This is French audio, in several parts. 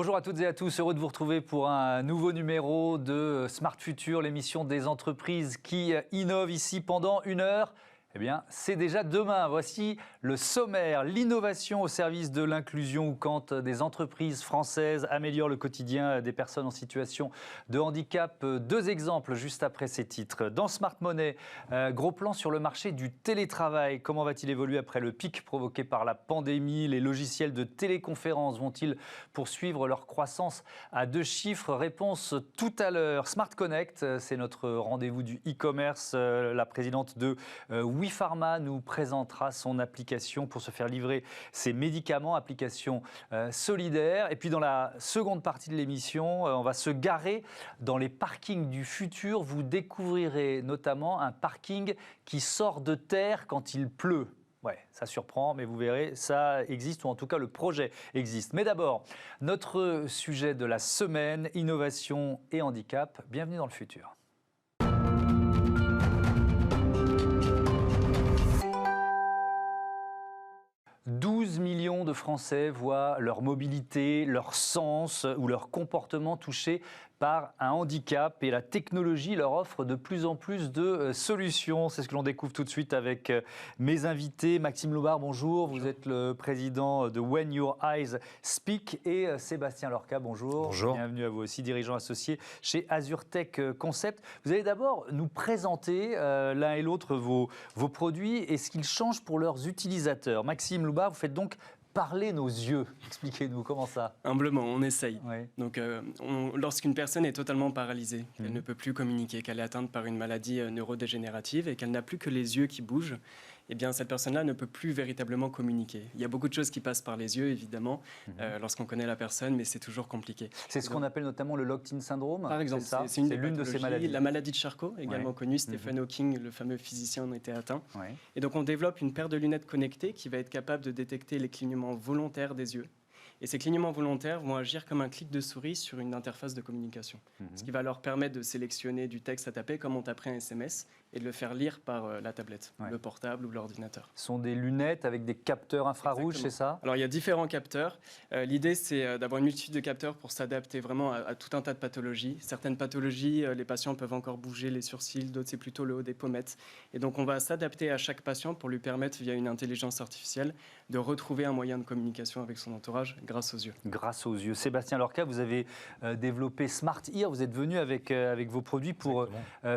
Bonjour à toutes et à tous, heureux de vous retrouver pour un nouveau numéro de Smart Future, l'émission des entreprises qui innovent ici pendant une heure. Eh bien, c'est déjà demain. Voici le sommaire, l'innovation au service de l'inclusion ou quand des entreprises françaises améliorent le quotidien des personnes en situation de handicap. Deux exemples juste après ces titres. Dans Smart Money, gros plan sur le marché du télétravail. Comment va-t-il évoluer après le pic provoqué par la pandémie? Les logiciels de téléconférence vont-ils poursuivre leur croissance à deux chiffres? Réponse tout à l'heure. Smart Connect, c'est notre rendez-vous du e-commerce. La présidente de WePharma nous présentera son application pour se faire livrer ses médicaments, application solidaire. Et puis dans la seconde partie de l'émission, on va se garer dans les parkings du futur. Vous découvrirez notamment un parking qui sort de terre quand il pleut. Ouais, ça surprend, mais vous verrez, ça existe, ou en tout cas le projet existe. Mais d'abord, notre sujet de la semaine, innovation et handicap. Bienvenue dans le futur. 12 millions de Français voient leur mobilité, leur sens ou leur comportement touchés par un handicap et la technologie leur offre de plus en plus de solutions. C'est ce que l'on découvre tout de suite avec mes invités. Maxime Loubard, bonjour. Vous êtes le président de When Your Eyes Speak et Sébastien Lorca, bonjour. Bonjour. Bienvenue à vous aussi, dirigeant associé chez Azure Tech Concept. Vous allez d'abord nous présenter l'un et l'autre vos produits et ce qu'ils changent pour leurs utilisateurs. Maxime Loubard, vous faites donc parler nos yeux. Expliquez-nous, comment ça? Humblement, on essaye. Oui. Donc, lorsqu'une personne est totalement paralysée, qu'elle ne peut plus communiquer, qu'elle est atteinte par une maladie neurodégénérative et qu'elle n'a plus que les yeux qui bougent, eh bien, cette personne-là ne peut plus véritablement communiquer. Il y a beaucoup de choses qui passent par les yeux, évidemment, lorsqu'on connaît la personne, mais c'est toujours compliqué. C'est ce qu'on appelle notamment le locked-in syndrome. Par exemple, c'est l'une de ces maladies. La maladie de Charcot, également connue, Stephen Hawking, le fameux physicien, en était atteint. Ouais. Et donc, on développe une paire de lunettes connectées qui va être capable de détecter les clignements volontaires des yeux. Et ces clignements volontaires vont agir comme un clic de souris sur une interface de communication. Ce qui va leur permettre de sélectionner du texte à taper comme on taperait un SMS et de le faire lire par la tablette, le portable ou l'ordinateur. Ce sont des lunettes avec des capteurs infrarouges, c'est ça? Alors il y a différents capteurs. L'idée c'est d'avoir une multitude de capteurs pour s'adapter vraiment à tout un tas de pathologies. Certaines pathologies, les patients peuvent encore bouger les sourcils, d'autres c'est plutôt le haut des pommettes. Et donc on va s'adapter à chaque patient pour lui permettre via une intelligence artificielle de retrouver un moyen de communication avec son entourage grâce aux yeux. Grâce aux yeux. Sébastien Lorca, vous avez développé Smart Ear. Vous êtes venu avec vos produits pour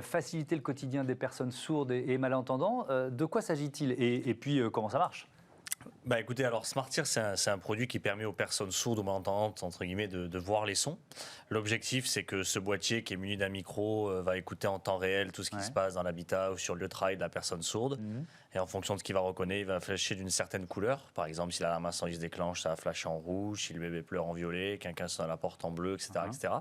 faciliter le quotidien des personnes sourdes et malentendants. De quoi s'agit-il et puis comment ça marche? Bah écoutez, alors Smart Ear, c'est un produit qui permet aux personnes sourdes ou malentendantes, entre guillemets, de voir les sons. L'objectif, c'est que ce boîtier qui est muni d'un micro va écouter en temps réel tout ce qui se passe dans l'habitat ou sur le lieu de travail de la personne sourde. Et en fonction de ce qu'il va reconnaître, il va flasher d'une certaine couleur. Par exemple, si l'alarme incendie se déclenche, ça va flasher en rouge. Si le bébé pleure en violet, quelqu'un sonne à la porte en bleu, etc. etc.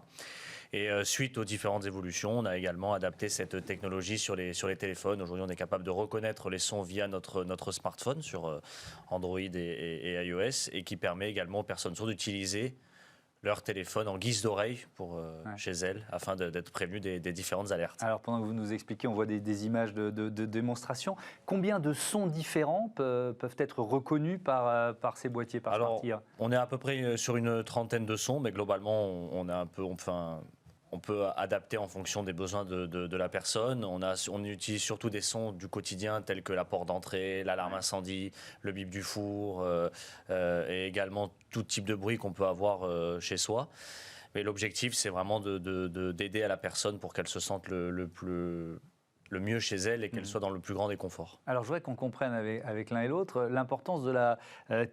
Et suite aux différentes évolutions, on a également adapté cette technologie sur les téléphones. Aujourd'hui, on est capable de reconnaître les sons via notre smartphone sur Android et iOS, et qui permet également aux personnes sourdes d'utiliser leur téléphone en guise d'oreille pour chez elles, afin d'être prévenues des différentes alertes. Alors pendant que vous nous expliquez, on voit des images de démonstration. Combien de sons différents peuvent être reconnus par ces boîtiers, par Smart Ear? On est à peu près sur une trentaine de sons, mais globalement, on peut adapter en fonction des besoins de la personne. On utilise surtout des sons du quotidien tels que la porte d'entrée, l'alarme incendie, le bip du four et également tout type de bruit qu'on peut avoir chez soi. Mais l'objectif, c'est vraiment d'aider à la personne pour qu'elle se sente le mieux chez elle et qu'elle soit dans le plus grand des conforts. Alors je voudrais qu'on comprenne avec l'un et l'autre l'importance de la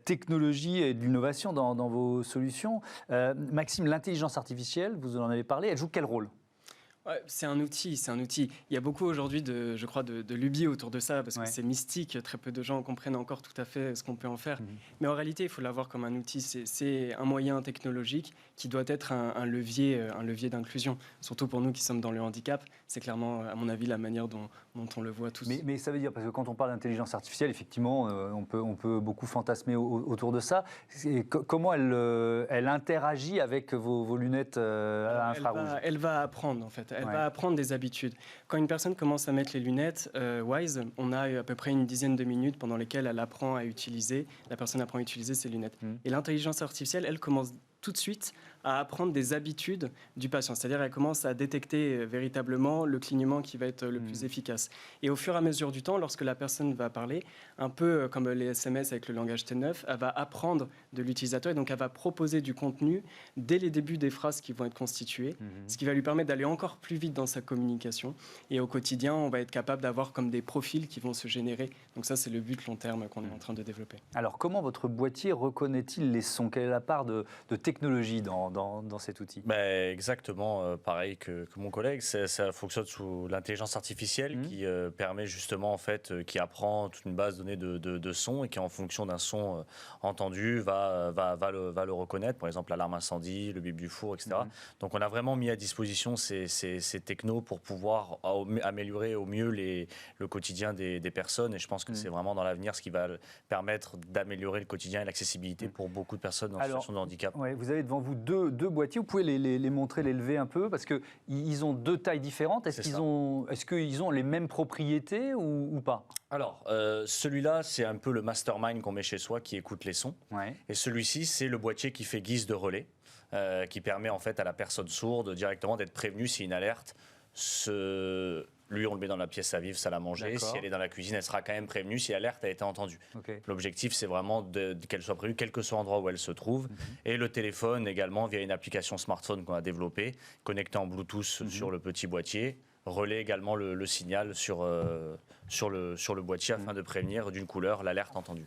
technologie et de l'innovation dans vos solutions. Maxime, l'intelligence artificielle, vous en avez parlé, elle joue quel rôle? Ouais, c'est un outil. Il y a beaucoup aujourd'hui je crois, de lubies autour de ça, parce que c'est mystique. Très peu de gens comprennent encore tout à fait ce qu'on peut en faire. Mais en réalité, il faut l'avoir comme un outil. C'est un moyen technologique qui doit être un levier d'inclusion. Surtout pour nous qui sommes dans le handicap. C'est clairement, à mon avis, la manière dont on le voit tous. Mais ça veut dire, parce que quand on parle d'intelligence artificielle, effectivement, on peut beaucoup fantasmer autour de ça. Comment elle interagit avec vos lunettes infrarouges? Elle va apprendre, en fait. Elle va apprendre des habitudes. Quand une personne commence à mettre les lunettes Wise, on a à peu près une dizaine de minutes pendant lesquelles la personne apprend à utiliser ses lunettes. Et l'intelligence artificielle, elle commence tout de suite à apprendre des habitudes du patient. C'est-à-dire elle commence à détecter véritablement le clignement qui va être le plus efficace. Et au fur et à mesure du temps, lorsque la personne va parler, un peu comme les SMS avec le langage T9, elle va apprendre de l'utilisateur et donc elle va proposer du contenu dès les débuts des phrases qui vont être constituées, ce qui va lui permettre d'aller encore plus vite dans sa communication. Et au quotidien, on va être capable d'avoir comme des profils qui vont se générer. Donc ça, c'est le but long terme qu'on est en train de développer. Alors, comment votre boîtier reconnaît-il les sons? Quelle est la part de technologie dans cet outil? Exactement pareil que mon collègue. Ça fonctionne sous l'intelligence artificielle qui permet justement, en fait, qui apprend toute une base de données de sons et qui, en fonction d'un son entendu, va le reconnaître. Par exemple, l'alarme incendie, le bip du four, etc. Donc, on a vraiment mis à disposition ces technos pour pouvoir améliorer au mieux le quotidien des personnes. Et je pense que c'est vraiment dans l'avenir ce qui va permettre d'améliorer le quotidien et l'accessibilité pour beaucoup de personnes en situation de handicap. Ouais, vous avez devant vous deux boîtiers. Vous pouvez les montrer, les lever un peu, parce qu'ils ont deux tailles différentes. Est-ce qu'ils ont les mêmes propriétés ou pas? Alors, celui-là, c'est un peu le mastermind qu'on met chez soi qui écoute les sons. Ouais. Et celui-ci, c'est le boîtier qui fait guise de relais, qui permet en fait à la personne sourde directement d'être prévenue si une alerte Lui, on le met dans la pièce à vivre, salle à manger. Si elle est dans la cuisine, elle sera quand même prévenue si l'alerte a été entendue. Okay. L'objectif, c'est vraiment qu'elle soit prévenue, quel que soit l'endroit où elle se trouve. Et le téléphone également, via une application smartphone qu'on a développée, connectée en Bluetooth sur le petit boîtier, relaie également le signal sur le boîtier afin de prévenir d'une couleur l'alerte entendue.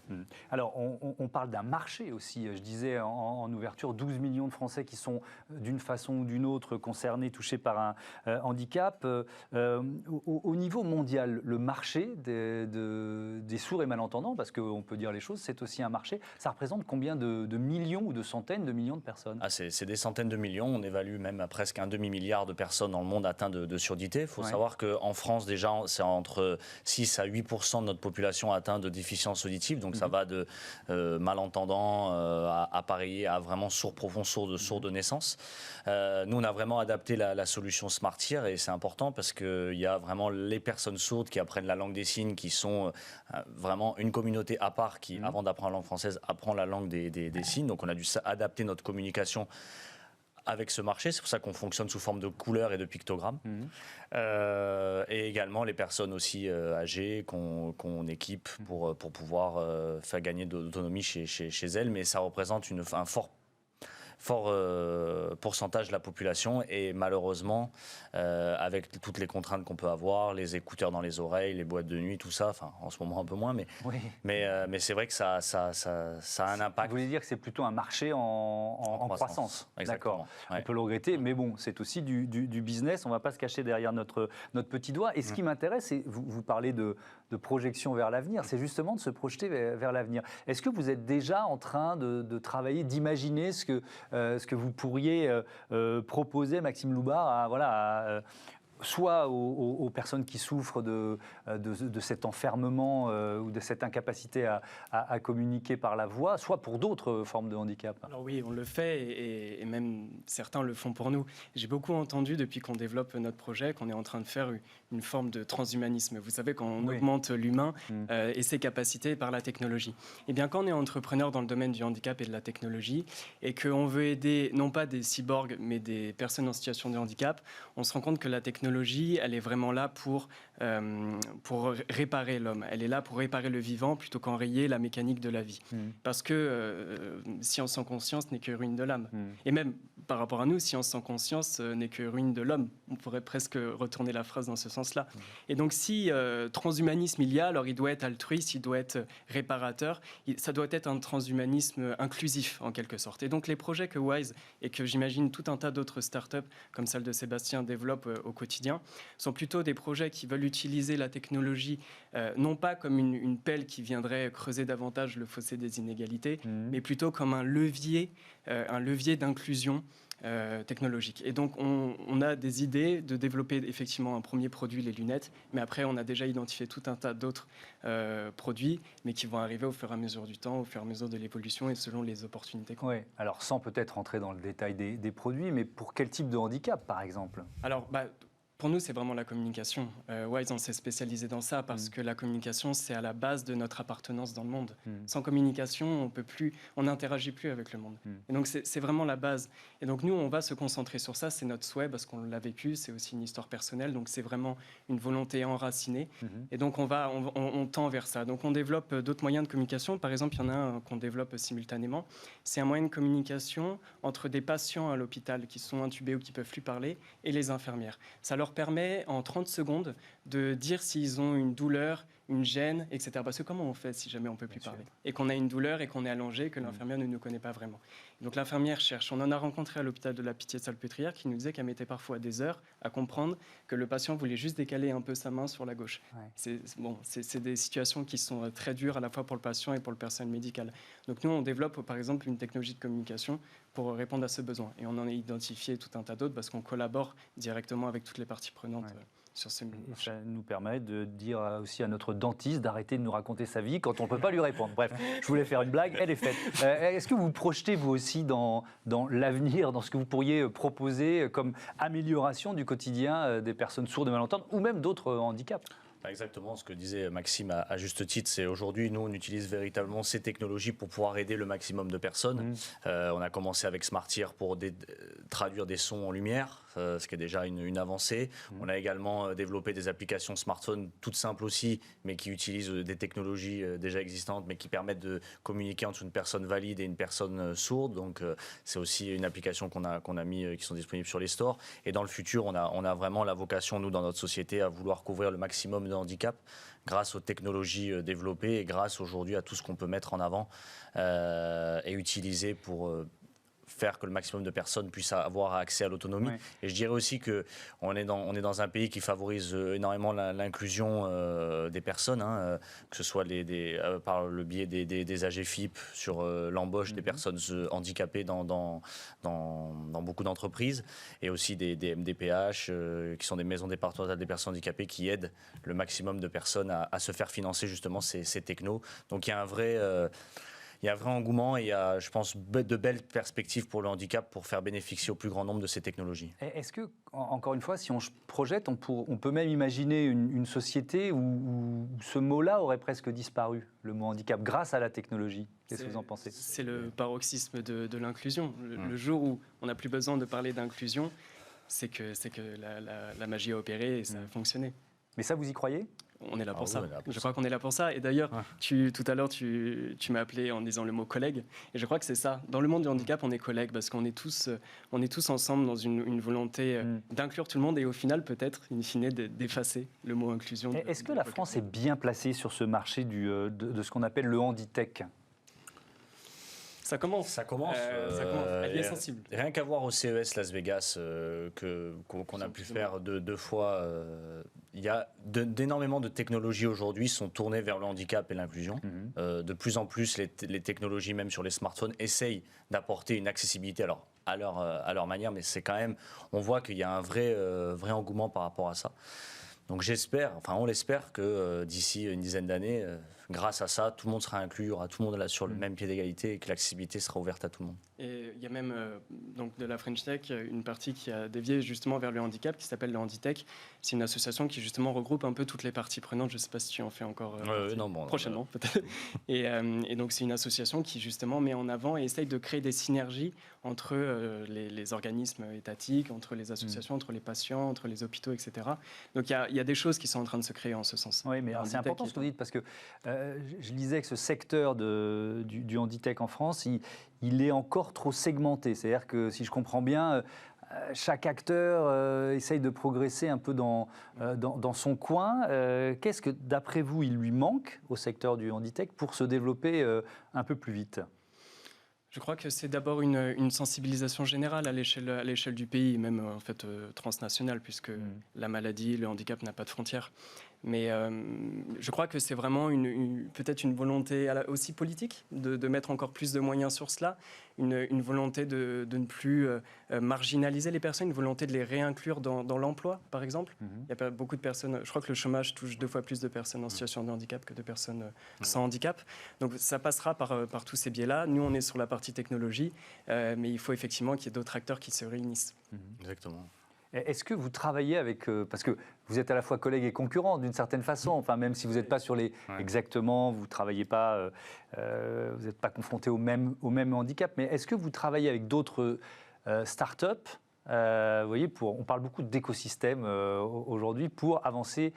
Alors, on parle d'un marché aussi. Je disais en ouverture, 12 millions de Français qui sont d'une façon ou d'une autre concernés, touchés par un handicap. Au niveau mondial, le marché des sourds et malentendants, parce qu'on peut dire les choses, c'est aussi un marché. Ça représente combien de millions ou de centaines de millions de personnes? C'est des centaines de millions. On évalue même à presque un demi-milliard de personnes dans le monde atteintes de surdité. Il faut savoir qu'en France, déjà, c'est entre 6 à 8% de notre population atteinte de déficience auditive. Donc ça va de malentendants à appareillés à vraiment sourds profonds, sourds de naissance. Nous, on a vraiment adapté la solution SmartEar et c'est important parce qu'il y a vraiment les personnes sourdes qui apprennent la langue des signes, qui sont vraiment une communauté à part qui, avant d'apprendre la langue française, apprend la langue des signes. Donc on a dû adapter notre communication avec ce marché. C'est pour ça qu'on fonctionne sous forme de couleurs et de pictogrammes. Et également les personnes aussi âgées qu'on équipe pour pouvoir faire gagner d'autonomie chez elles. Mais ça représente un fort pourcentage de la population et malheureusement avec toutes les contraintes qu'on peut avoir, les écouteurs dans les oreilles, les boîtes de nuit, tout ça, enfin en ce moment un peu moins, mais c'est vrai que ça a un impact. Vous voulez dire que c'est plutôt un marché en croissance. D'accord. Ouais. On peut le regretter, mais bon, c'est aussi du business, on ne va pas se cacher derrière notre petit doigt. Et ce qui m'intéresse, c'est, vous parlez de projection vers l'avenir, c'est justement de se projeter vers l'avenir. Est-ce que vous êtes déjà en train de travailler, d'imaginer ce que vous pourriez proposer, Maxime Loubard, soit aux personnes qui souffrent de cet enfermement ou de cette incapacité à communiquer par la voix, soit pour d'autres formes de handicap? Alors oui, on le fait et même certains le font pour nous. J'ai beaucoup entendu depuis qu'on développe notre projet qu'on est en train de faire une forme de transhumanisme. Vous savez, quand on augmente l'humain et ses capacités par la technologie. Eh bien, quand on est entrepreneur dans le domaine du handicap et de la technologie et qu'on veut aider non pas des cyborgs mais des personnes en situation de handicap, on se rend compte que la technologie, elle est vraiment là pour réparer l'homme. Elle est là pour réparer le vivant plutôt qu'enrayer la mécanique de la vie. Parce que science sans conscience n'est que ruine de l'âme. Et même par rapport à nous, science sans conscience n'est que ruine de l'homme. On pourrait presque retourner la phrase dans ce sens-là. Et donc si transhumanisme il y a, alors il doit être altruiste, il doit être réparateur. Ça doit être un transhumanisme inclusif en quelque sorte. Et donc les projets que Wise et que j'imagine tout un tas d'autres startups comme celle de Sébastien développent au quotidien sont plutôt des projets qui veulent utiliser la technologie non pas comme une pelle qui viendrait creuser davantage le fossé des inégalités, mais plutôt comme un levier d'inclusion technologique. Et donc, on a des idées de développer effectivement un premier produit, les lunettes, mais après, on a déjà identifié tout un tas d'autres produits, mais qui vont arriver au fur et à mesure du temps, au fur et à mesure de l'évolution et selon les opportunités qu'on a. Oui, alors sans peut-être rentrer dans le détail des produits, mais pour quel type de handicap, par exemple? Alors, Pour nous, c'est vraiment la communication. Wise, on s'est spécialisé dans ça parce que la communication, c'est à la base de notre appartenance dans le monde. Sans communication, on n'interagit plus avec le monde. Et donc, c'est vraiment la base. Et donc, nous, on va se concentrer sur ça. C'est notre souhait parce qu'on l'a vécu. C'est aussi une histoire personnelle. Donc, c'est vraiment une volonté enracinée. Et donc, on tend vers ça. Donc, on développe d'autres moyens de communication. Par exemple, il y en a un qu'on développe simultanément. C'est un moyen de communication entre des patients à l'hôpital qui sont intubés ou qui ne peuvent plus parler et les infirmières. Ça leur permet en 30 secondes de dire s'ils ont une douleur, une gêne, etc. Parce que comment on fait si jamais on ne peut plus parler et qu'on a une douleur et qu'on est allongé, que l'infirmière ne nous connaît pas vraiment. Donc l'infirmière cherche. On en a rencontré à l'hôpital de la Pitié-Salpêtrière qui nous disait qu'elle mettait parfois des heures à comprendre que le patient voulait juste décaler un peu sa main sur la gauche. C'est des situations qui sont très dures à la fois pour le patient et pour le personnel médical. Donc nous, on développe par exemple une technologie de communication pour répondre à ce besoin. Et on en a identifié tout un tas d'autres parce qu'on collabore directement avec toutes les parties prenantes sur ces marchés. Ça nous permet de dire aussi à notre dentiste d'arrêter de nous raconter sa vie quand on ne peut pas lui répondre. Bref, je voulais faire une blague, elle est faite. Est-ce que vous vous projetez vous aussi dans l'avenir, dans ce que vous pourriez proposer comme amélioration du quotidien des personnes sourdes et malentendantes ou même d'autres handicaps ? Exactement ce que disait Maxime à juste titre, c'est aujourd'hui nous on utilise véritablement ces technologies pour pouvoir aider le maximum de personnes. On a commencé avec SmartEar pour traduire des sons en lumière, ce qui est déjà une avancée. On a également développé des applications smartphone toutes simples aussi, mais qui utilisent des technologies déjà existantes, mais qui permettent de communiquer entre une personne valide et une personne sourde. Donc c'est aussi une application qu'on a mis, qui sont disponibles sur les stores. Et dans le futur, on a vraiment la vocation, nous, dans notre société, à vouloir couvrir le maximum de handicap grâce aux technologies développées et grâce aujourd'hui à tout ce qu'on peut mettre en avant et utiliser pour faire que le maximum de personnes puissent avoir accès à l'autonomie. Ouais. Et je dirais aussi qu'on est dans un pays qui favorise énormément l'inclusion des personnes, que ce soit par le biais des AGFIP sur l'embauche des personnes handicapées dans beaucoup d'entreprises, et aussi des MDPH, qui sont des maisons départementales des personnes handicapées, qui aident le maximum de personnes à se faire financer justement ces technos. Donc il y a un vrai engouement et il y a, je pense, de belles perspectives pour le handicap pour faire bénéficier au plus grand nombre de ces technologies. Est-ce que, encore une fois, si on projette, on peut même imaginer une société où ce mot-là aurait presque disparu, le mot handicap, grâce à la technologie? Qu'est-ce que vous en pensez? C'est le paroxysme de l'inclusion. Le jour où on n'a plus besoin de parler d'inclusion, c'est que la magie a opéré et ça a fonctionné. Mais ça, vous y croyez? On est là pour ça. Je crois qu'on est là pour ça. Et d'ailleurs, tout à l'heure, tu m'as appelé en disant le mot collègue. Et je crois que c'est ça. Dans le monde du handicap, on est collègues parce qu'on est tous ensemble dans une volonté d'inclure tout le monde et au final, peut-être, in fine, d'effacer le mot inclusion. Est-ce que la France est bien placée sur ce marché de ce qu'on appelle le handitech? Ça commence. Ça commence. Elle est sensible. Rien qu'à voir au CES Las Vegas qu'on a pu faire deux fois, il y a d'énormément de technologies aujourd'hui sont tournées vers le handicap et l'inclusion. De plus en plus, les technologies, même sur les smartphones, essayent d'apporter une accessibilité à leur manière, mais c'est quand même, on voit qu'il y a un vrai engouement par rapport à ça. Donc on l'espère que d'ici une dizaine d'années, grâce à ça, tout le monde sera inclus, il y aura tout le monde là sur le même pied d'égalité et que l'accessibilité sera ouverte à tout le monde. Et il y a même donc de la French Tech une partie qui a dévié justement vers le handicap qui s'appelle le Handitech. C'est une association qui justement regroupe un peu toutes les parties prenantes. Je ne sais pas si tu en fais encore prochainement peut-être. Et donc c'est une association qui justement met en avant et essaye de créer des synergies entre les organismes étatiques, entre les associations, entre les patients, entre les hôpitaux, etc. Donc il y a des choses qui sont en train de se créer en ce sens. Oui, mais c'est important ce que vous dites parce que je lisais que ce secteur du handitech en France, il est encore trop segmenté. C'est-à-dire que, si je comprends bien, chaque acteur essaye de progresser un peu dans son coin. Qu'est-ce que, d'après vous, il lui manque au secteur du handitech pour se développer un peu plus vite ? Je crois que c'est d'abord une sensibilisation générale à l'échelle du pays, même en fait transnationale, puisque la maladie, le handicap n'a pas de frontières. Mais je crois que c'est vraiment peut-être une volonté aussi politique de mettre encore plus de moyens sur cela, une volonté de ne plus marginaliser les personnes, une volonté de les réinclure dans l'emploi, par exemple. Il y a beaucoup de personnes, je crois que le chômage touche 2 fois plus de personnes en situation de handicap que de personnes sans handicap. Donc ça passera par tous ces biais-là. Nous, on est sur la partie technologie, mais il faut effectivement qu'il y ait d'autres acteurs qui se réunissent. Exactement. Est-ce que vous travaillez avec... parce que vous êtes à la fois collègues et concurrents d'une certaine façon, enfin, même si vous n'êtes pas sur les... Exactement, vous ne travaillez pas, vous n'êtes pas confrontés au même handicap, mais est-ce que vous travaillez avec d'autres start-up vous voyez, on parle beaucoup d'écosystème aujourd'hui pour avancer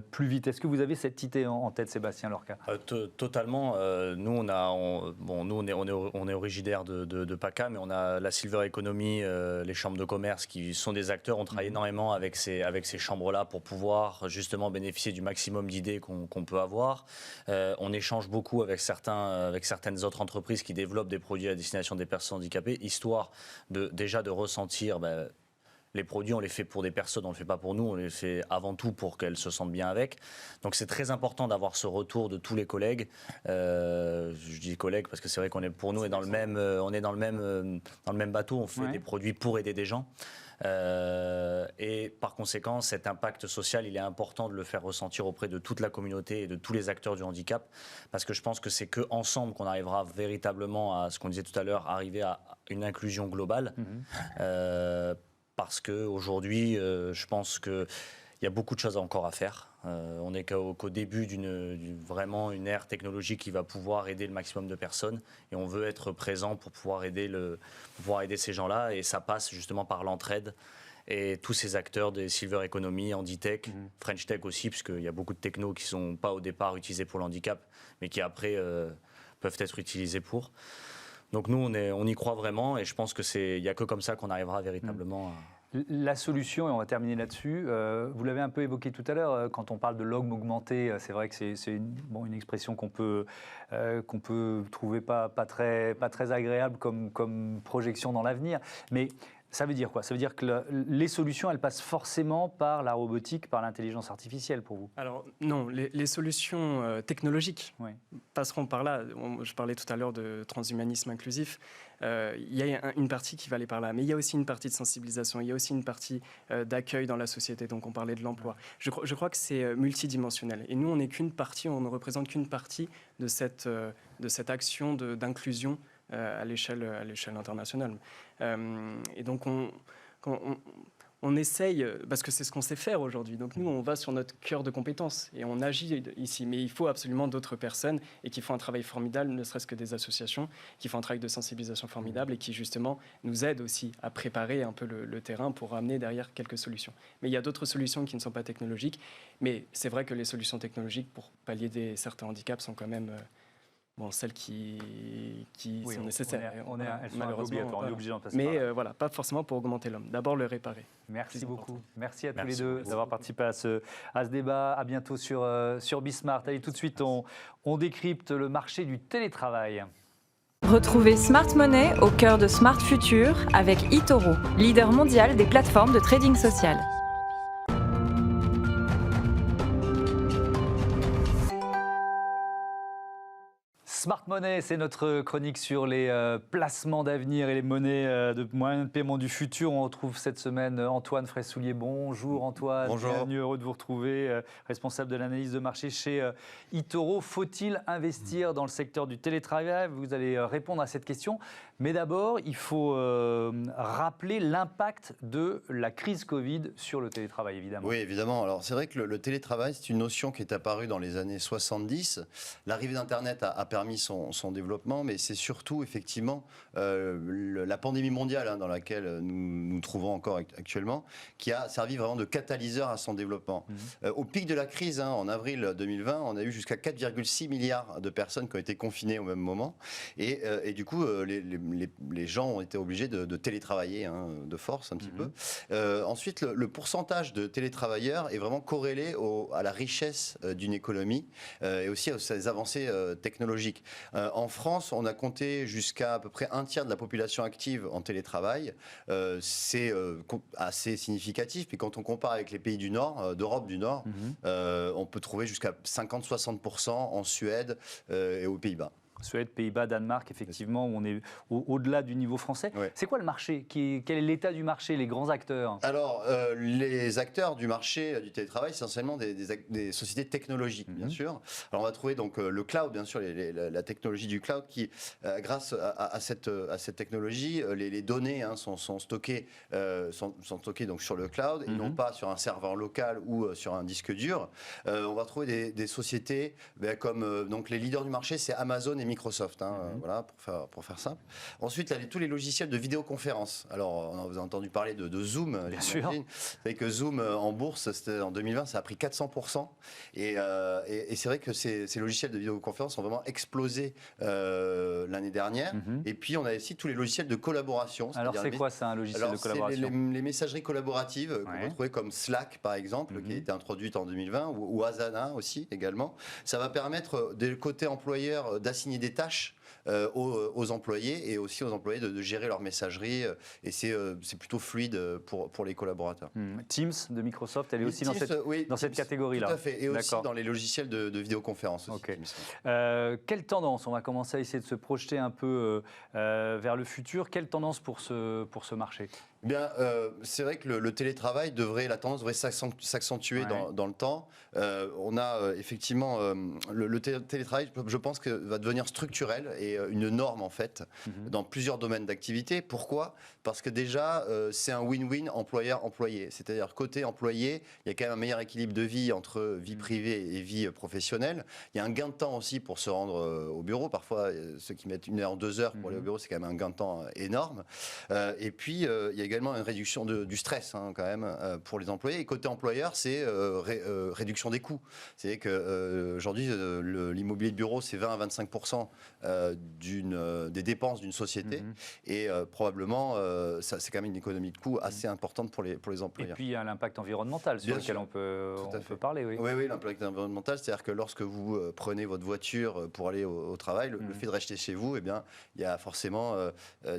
plus vite. Est-ce que vous avez cette idée en tête, Sébastien Lorca? Totalement. Nous, on est originaire de PACA, mais on a la Silver Economy, les chambres de commerce qui sont des acteurs. On travaille énormément avec ces chambres-là pour pouvoir justement bénéficier du maximum d'idées qu'on peut avoir. On échange beaucoup avec certaines autres entreprises qui développent des produits à destination des personnes handicapées, histoire déjà de ressentir... les produits, on les fait pour des personnes, on ne les fait pas pour nous, on les fait avant tout pour qu'elles se sentent bien avec. Donc c'est très important d'avoir ce retour de tous les collègues. Je dis collègues parce que c'est vrai qu'on est pour nous dans le même bateau, on fait des produits pour aider des gens. Et par conséquent, cet impact social, il est important de le faire ressentir auprès de toute la communauté et de tous les acteurs du handicap, parce que je pense que c'est qu'ensemble qu'on arrivera véritablement à ce qu'on disait tout à l'heure, arriver à une inclusion globale. Parce qu'aujourd'hui, je pense qu'il y a beaucoup de choses encore à faire. On n'est qu'au début vraiment une ère technologique qui va pouvoir aider le maximum de personnes. Et on veut être présent pour pouvoir aider ces gens-là. Et ça passe justement par l'entraide. Et tous ces acteurs des Silver Economy, Handitech, French Tech aussi, puisqu'il y a beaucoup de technos qui ne sont pas au départ utilisés pour le handicap, mais qui après peuvent être utilisés pour. Donc nous, on y croit vraiment et je pense qu'il n'y a que comme ça qu'on arrivera véritablement à... La solution, et on va terminer là-dessus, vous l'avez un peu évoqué tout à l'heure, quand on parle de l'homme augmenté, c'est vrai que c'est une expression qu'on peut trouver pas très agréable comme projection dans l'avenir, mais ça veut dire quoi? Ça veut dire que les solutions, elles passent forcément par la robotique, par l'intelligence artificielle pour vous? Alors non, les solutions technologiques passeront par là. Je parlais tout à l'heure de transhumanisme inclusif. Il y a une partie qui va aller par là, mais il y a aussi une partie de sensibilisation, il y a aussi une partie d'accueil dans la société, donc on parlait de l'emploi. Je crois que c'est multidimensionnel. Et nous, on n'est qu'une partie, on ne représente qu'une partie de cette action d'inclusion à l'échelle internationale. Et donc on essaye, parce que c'est ce qu'on sait faire aujourd'hui. Donc nous, on va sur notre cœur de compétences et on agit ici. Mais il faut absolument d'autres personnes et qui font un travail formidable, ne serait-ce que des associations, qui font un travail de sensibilisation formidable et qui justement nous aident aussi à préparer un peu le terrain pour amener derrière quelques solutions. Mais il y a d'autres solutions qui ne sont pas technologiques. Mais c'est vrai que les solutions technologiques pour pallier certains handicaps sont quand même... celles qui sont nécessaires. Elles sont malheureusement, on est obligé d'en passer. Mais voilà, pas forcément pour augmenter l'homme. D'abord le réparer. Merci beaucoup. Merci à tous les deux d'avoir participé à ce débat. À bientôt sur Bismart. Allez, tout de suite, on décrypte le marché du télétravail. Retrouvez Smart Money au cœur de Smart Future avec eToro, leader mondial des plateformes de trading social. Smart Money, c'est notre chronique sur les placements d'avenir et les monnaies de moyens de paiement du futur. On retrouve cette semaine Antoine Fraissoulier. Bonjour Antoine. Bonjour. Bienvenue, heureux de vous retrouver, responsable de l'analyse de marché chez eToro. Faut-il investir dans le secteur du télétravail? Vous allez répondre à cette question. Mais d'abord, il faut rappeler l'impact de la crise Covid sur le télétravail, évidemment. Oui, évidemment. Alors, c'est vrai que le télétravail, c'est une notion qui est apparue dans les années 70. L'arrivée d'Internet a permis son développement, mais c'est surtout, effectivement, la pandémie mondiale dans laquelle nous nous trouvons encore actuellement, qui a servi vraiment de catalyseur à son développement. Au pic de la crise, en avril 2020, on a eu jusqu'à 4,6 milliards de personnes qui ont été confinées au même moment. Et du coup, les gens ont été obligés de télétravailler de force un petit peu. Ensuite, le pourcentage de télétravailleurs est vraiment corrélé à la richesse d'une économie et aussi à ses avancées technologiques. En France, on a compté jusqu'à à peu près un tiers de la population active en télétravail. C'est assez significatif. Puis quand on compare avec les pays du Nord, d'Europe du Nord, on peut trouver jusqu'à 50-60% en Suède et aux Pays-Bas. Suède, Pays-Bas, Danemark, effectivement, où on est au-delà du niveau français. Ouais. C'est quoi le marché? Quel est l'état du marché, les grands acteurs? Alors, les acteurs du marché du télétravail, c'est essentiellement des sociétés technologiques, bien sûr. Alors, on va trouver donc le cloud, bien sûr, la technologie du cloud qui, grâce à cette technologie, les données sont stockées, donc sur le cloud et non pas sur un serveur local ou sur un disque dur. On va trouver des sociétés comme donc les leaders du marché, c'est Amazon et Microsoft, voilà, pour faire simple. Ensuite, il y a tous les logiciels de vidéoconférence. Alors, on a entendu parler de Zoom. Bien sûr. Vous savez que Zoom en bourse, en 2020, ça a pris 400%. Et c'est vrai que ces logiciels de vidéoconférence ont vraiment explosé l'année dernière. Et puis, on a aussi tous les logiciels de collaboration. Alors, c'est quoi ça, un logiciel de collaboration? Les messageries collaboratives qu'on va trouver comme Slack, par exemple, qui a été introduite en 2020, ou Asana aussi, également. Ça va permettre, des côtés employeurs, d'assigner des tâches aux employés et aussi aux employés de gérer leur messagerie et c'est plutôt fluide pour les collaborateurs. Teams de Microsoft, elle est aussi Teams, dans cette catégorie-là. Tout à fait, et aussi dans les logiciels de vidéoconférence. Aussi, quelle tendance? On va commencer à essayer de se projeter un peu vers le futur. Quelle tendance pour ce marché? Bien, c'est vrai que la tendance devrait s'accentuer dans le temps. On a effectivement le télétravail, je pense que va devenir structurel et une norme en fait dans plusieurs domaines d'activité. Pourquoi? Parce que déjà c'est un win-win employeur-employé. C'est-à-dire côté employé, il y a quand même un meilleur équilibre de vie entre vie privée et vie professionnelle. Il y a un gain de temps aussi pour se rendre au bureau. Parfois, ceux qui mettent 1 heure, 2 heures pour aller au bureau, c'est quand même un gain de temps énorme. Et puis il y a également une réduction du stress quand même pour les employés. Et côté employeur, c'est réduction des coûts. C'est qu'aujourd'hui, l'immobilier de bureau, c'est 20 à 25% des dépenses d'une société. Et probablement, c'est quand même une économie de coûts assez importante pour les employeurs. Et puis, il y a l'impact environnemental sur lequel on peut parler. Oui, l'impact environnemental, c'est-à-dire que lorsque vous prenez votre voiture pour aller au travail, le fait de rester chez vous, eh bien, il y a forcément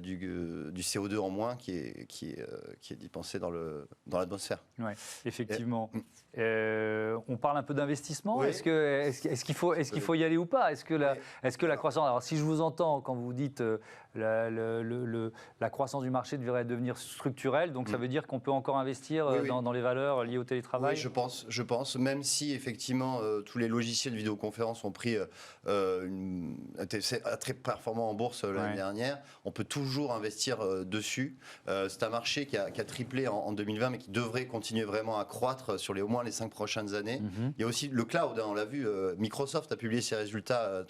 du CO2 en moins qui est dépensé dans l'atmosphère. Ouais, effectivement. On parle un peu d'investissement. Oui. Est-ce qu'il faut y aller ou pas? Est-ce que la croissance... Alors, si je vous entends quand vous dites la croissance du marché devrait devenir structurelle, donc ça veut dire qu'on peut encore investir dans les valeurs liées au télétravail? Oui, je pense, même si effectivement tous les logiciels de vidéoconférence ont pris très performant en bourse l'année dernière, on peut toujours investir dessus. C'est un marché qui a triplé en 2020, mais qui devrait continuer vraiment à croître sur au moins les 5 prochaines années. Il y a aussi le cloud, on l'a vu, Microsoft a publié ses résultats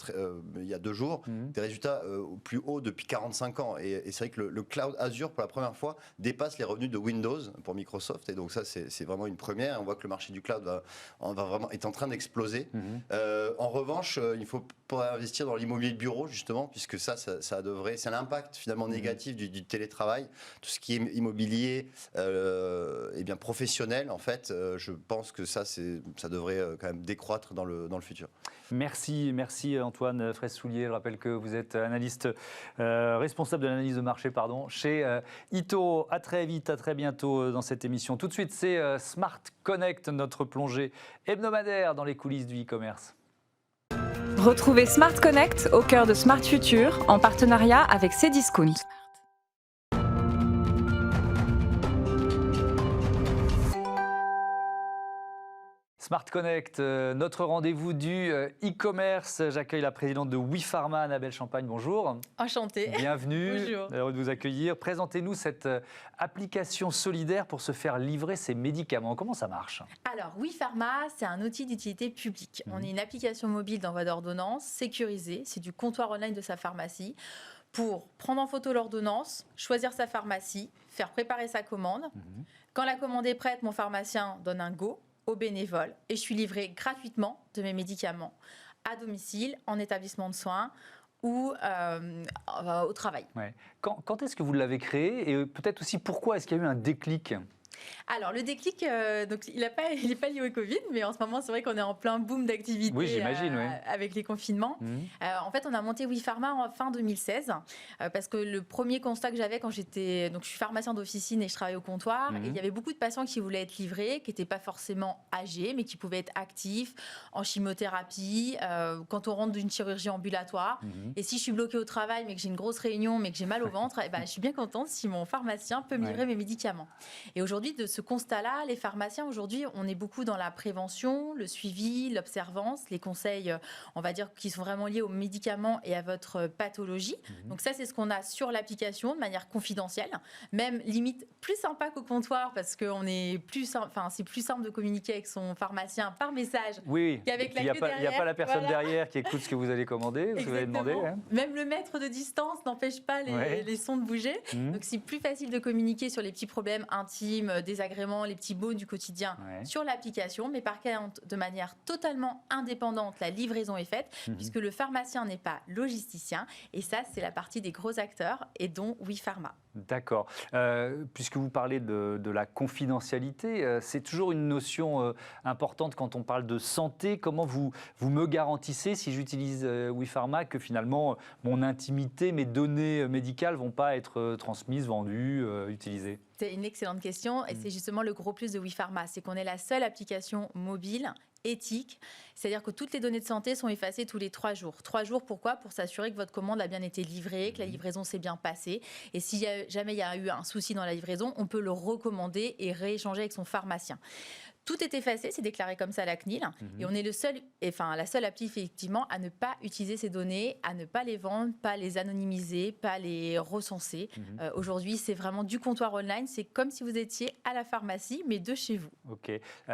il y a 2 jours, des résultats au plus haut depuis 45 ans. Et c'est vrai que le cloud Azure, pour la première fois, dépasse les revenus de Windows pour Microsoft. Et donc ça, c'est vraiment une première. On voit que le marché du cloud est en train d'exploser. En revanche, il faut pas investir dans l'immobilier de bureau, justement, puisque c'est l'impact finalement négatif du télétravail. Tout ce qui est immobilier bien professionnel, en fait, je pense que ça devrait quand même décroître dans le futur. Merci Antoine Fraisse-Soulier. Je rappelle que vous êtes analyste, responsable de l'analyse de marché chez eToro. À très vite, à très bientôt dans cette émission. Tout de suite, c'est Smart Connect, notre plongée hebdomadaire dans les coulisses du e-commerce. Retrouvez Smart Connect au cœur de Smart Future en partenariat avec Cdiscount. Smart Connect, notre rendez-vous du e-commerce. J'accueille la présidente de WePharma, Annabelle Champagne. Bonjour. Enchantée. Bienvenue. Bonjour. Heureux de vous accueillir. Présentez-nous cette application solidaire pour se faire livrer ses médicaments. Comment ça marche? Alors, WePharma, c'est un outil d'utilité publique. On est une application mobile d'envoi d'ordonnance sécurisée. C'est du comptoir online de sa pharmacie pour prendre en photo l'ordonnance, choisir sa pharmacie, faire préparer sa commande. Quand la commande est prête, mon pharmacien donne un go aux bénévoles et je suis livrée gratuitement de mes médicaments à domicile, en établissement de soins ou au travail. Ouais. Quand est-ce que vous l'avez créé et peut-être aussi pourquoi est-ce qu'il y a eu un déclic? Alors, le déclic, donc, il n'est pas lié au Covid, mais en ce moment, c'est vrai qu'on est en plein boom d'activité Oui, j'imagine, oui. avec les confinements. En fait, on a monté WePharma en fin 2016 parce que le premier constat que j'avais quand j'étais... Donc, je suis pharmacien d'officine et je travaille au comptoir. Et il y avait beaucoup de patients qui voulaient être livrés, qui n'étaient pas forcément âgés, mais qui pouvaient être actifs en chimiothérapie, quand on rentre d'une chirurgie ambulatoire. Et si je suis bloquée au travail, mais que j'ai une grosse réunion, mais que j'ai mal au ventre, eh ben, je suis bien contente si mon pharmacien peut me livrer mes médicaments. Et aujourd'hui, de ce constat-là, les pharmaciens, aujourd'hui, on est beaucoup dans la prévention, le suivi, l'observance, les conseils, on va dire, qui sont vraiment liés aux médicaments et à votre pathologie. Donc ça, c'est ce qu'on a sur l'application de manière confidentielle, même limite plus sympa qu'au comptoir parce que c'est plus simple de communiquer avec son pharmacien par message qu'avec la queue derrière. Il n'y a pas la personne derrière qui écoute ce que vous allez commander, ce que vous allez demander. Hein. Même le mètre de distance n'empêche pas les sons de bouger. Donc c'est plus facile de communiquer sur les petits problèmes intimes, désagréments, les petits baux du quotidien sur l'application, mais par contre, de manière totalement indépendante, la livraison est faite, puisque le pharmacien n'est pas logisticien. Et ça, c'est la partie des gros acteurs, et dont WePharma. D'accord. Puisque vous parlez de la confidentialité, c'est toujours une notion importante quand on parle de santé. Comment vous me garantissez, si j'utilise WePharma, que finalement mon intimité, mes données médicales ne vont pas être transmises, vendues, utilisées ? C'est une excellente question et c'est justement le gros plus de WePharma, c'est qu'on est la seule application mobile éthique, c'est-à-dire que toutes les données de santé sont effacées tous les 3 jours. 3 jours, pourquoi ? Pour s'assurer que votre commande a bien été livrée, que la livraison s'est bien passée. Et si jamais il y a eu un souci dans la livraison, on peut le recommander et rééchanger avec son pharmacien. Tout est effacé, c'est déclaré comme ça à la CNIL. Et on est la seule appli effectivement à ne pas utiliser ces données, à ne pas les vendre, pas les anonymiser, pas les recenser. Aujourd'hui, c'est vraiment du comptoir online. C'est comme si vous étiez à la pharmacie, mais de chez vous. Ok.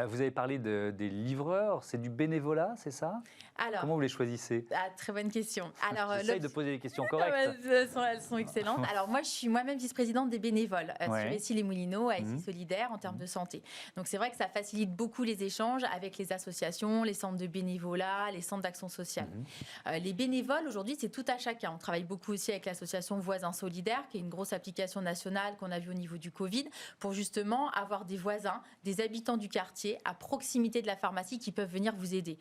Vous avez parlé des livreurs. C'est du bénévolat, c'est ça ? Alors, comment vous les choisissez ? Très bonne question. J'essaye de poser des questions correctes. Elles sont excellentes. Alors moi, je suis moi-même vice-présidente des bénévoles sur Issy-les-Moulineaux, à Issy Solidaire, en termes de santé. Donc c'est vrai que ça facilite beaucoup les échanges avec les associations, les centres de bénévolat, les centres d'action sociale. Les bénévoles, aujourd'hui, c'est tout à chacun. On travaille beaucoup aussi avec l'association Voisins Solidaires, qui est une grosse application nationale qu'on a vue au niveau du Covid, pour justement avoir des voisins, des habitants du quartier à proximité de la pharmacie qui peuvent venir vous aider.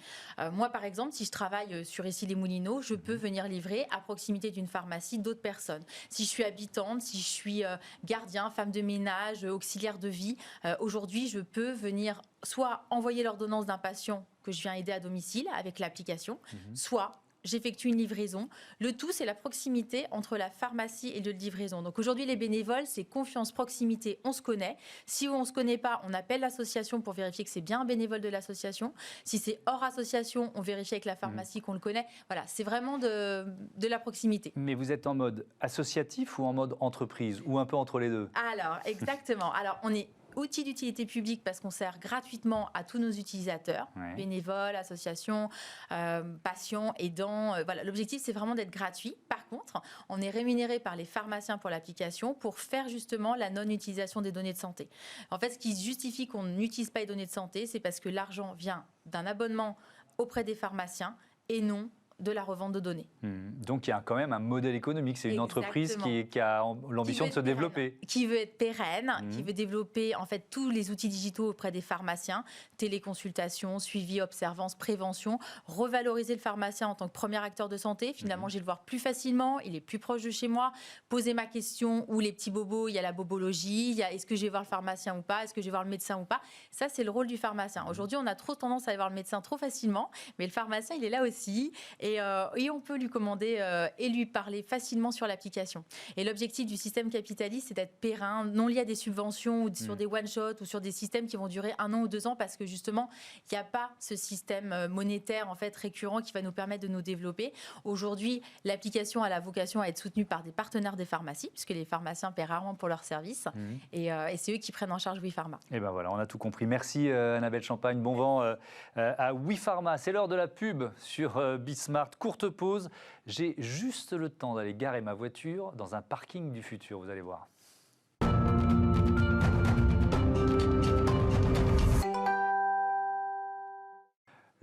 Moi, par exemple, si je travaille sur Issy-les-Moulineaux, je peux venir livrer à proximité d'une pharmacie d'autres personnes. Si je suis habitante, si je suis gardien, femme de ménage, auxiliaire de vie, aujourd'hui, je peux venir soit envoyer l'ordonnance d'un patient que je viens aider à domicile avec l'application, soit j'effectue une livraison. Le tout, c'est la proximité entre la pharmacie et le livraison. Donc aujourd'hui, les bénévoles, c'est confiance, proximité, on se connaît. Si on ne se connaît pas, on appelle l'association pour vérifier que c'est bien un bénévole de l'association. Si c'est hors association, on vérifie avec la pharmacie qu'on le connaît. Voilà, c'est vraiment de la proximité. Mais vous êtes en mode associatif ou en mode entreprise, ou un peu entre les deux ? Alors, exactement. Alors, on est outil d'utilité publique parce qu'on sert gratuitement à tous nos utilisateurs, bénévoles, associations, patients, aidants. Voilà. L'objectif, c'est vraiment d'être gratuit. Par contre, on est rémunéré par les pharmaciens pour l'application pour faire justement la non-utilisation des données de santé. En fait, ce qui justifie qu'on n'utilise pas les données de santé, c'est parce que l'argent vient d'un abonnement auprès des pharmaciens et non de la revente de données. Donc il y a quand même un modèle économique, c'est une entreprise qui a l'ambition de se développer. Qui veut être pérenne, qui veut développer en fait tous les outils digitaux auprès des pharmaciens, téléconsultation, suivi, observance, prévention, revaloriser le pharmacien en tant que premier acteur de santé. Finalement, je vais le voir plus facilement, il est plus proche de chez moi, poser ma question ou les petits bobos, il y a la bobologie, il y a est-ce que je vais voir le pharmacien ou pas, est-ce que je vais voir le médecin ou pas. Ça, c'est le rôle du pharmacien. Aujourd'hui, on a trop tendance à aller voir le médecin trop facilement, mais le pharmacien, il est là aussi. Et on peut lui commander et lui parler facilement sur l'application. Et l'objectif du système capitaliste, c'est d'être périn, non lié à des subventions ou sur des one-shots ou sur des systèmes qui vont durer 1 an ou 2 ans parce que justement, il n'y a pas ce système monétaire en fait récurrent qui va nous permettre de nous développer. Aujourd'hui, l'application a la vocation à être soutenue par des partenaires des pharmacies puisque les pharmaciens paient rarement pour leurs services et c'est eux qui prennent en charge WePharma. Et ben voilà, on a tout compris. Merci Annabelle Champagne. Bon vent à WePharma. C'est l'heure de la pub sur Bismart. Courte pause, j'ai juste le temps d'aller garer ma voiture dans un parking du futur, vous allez voir.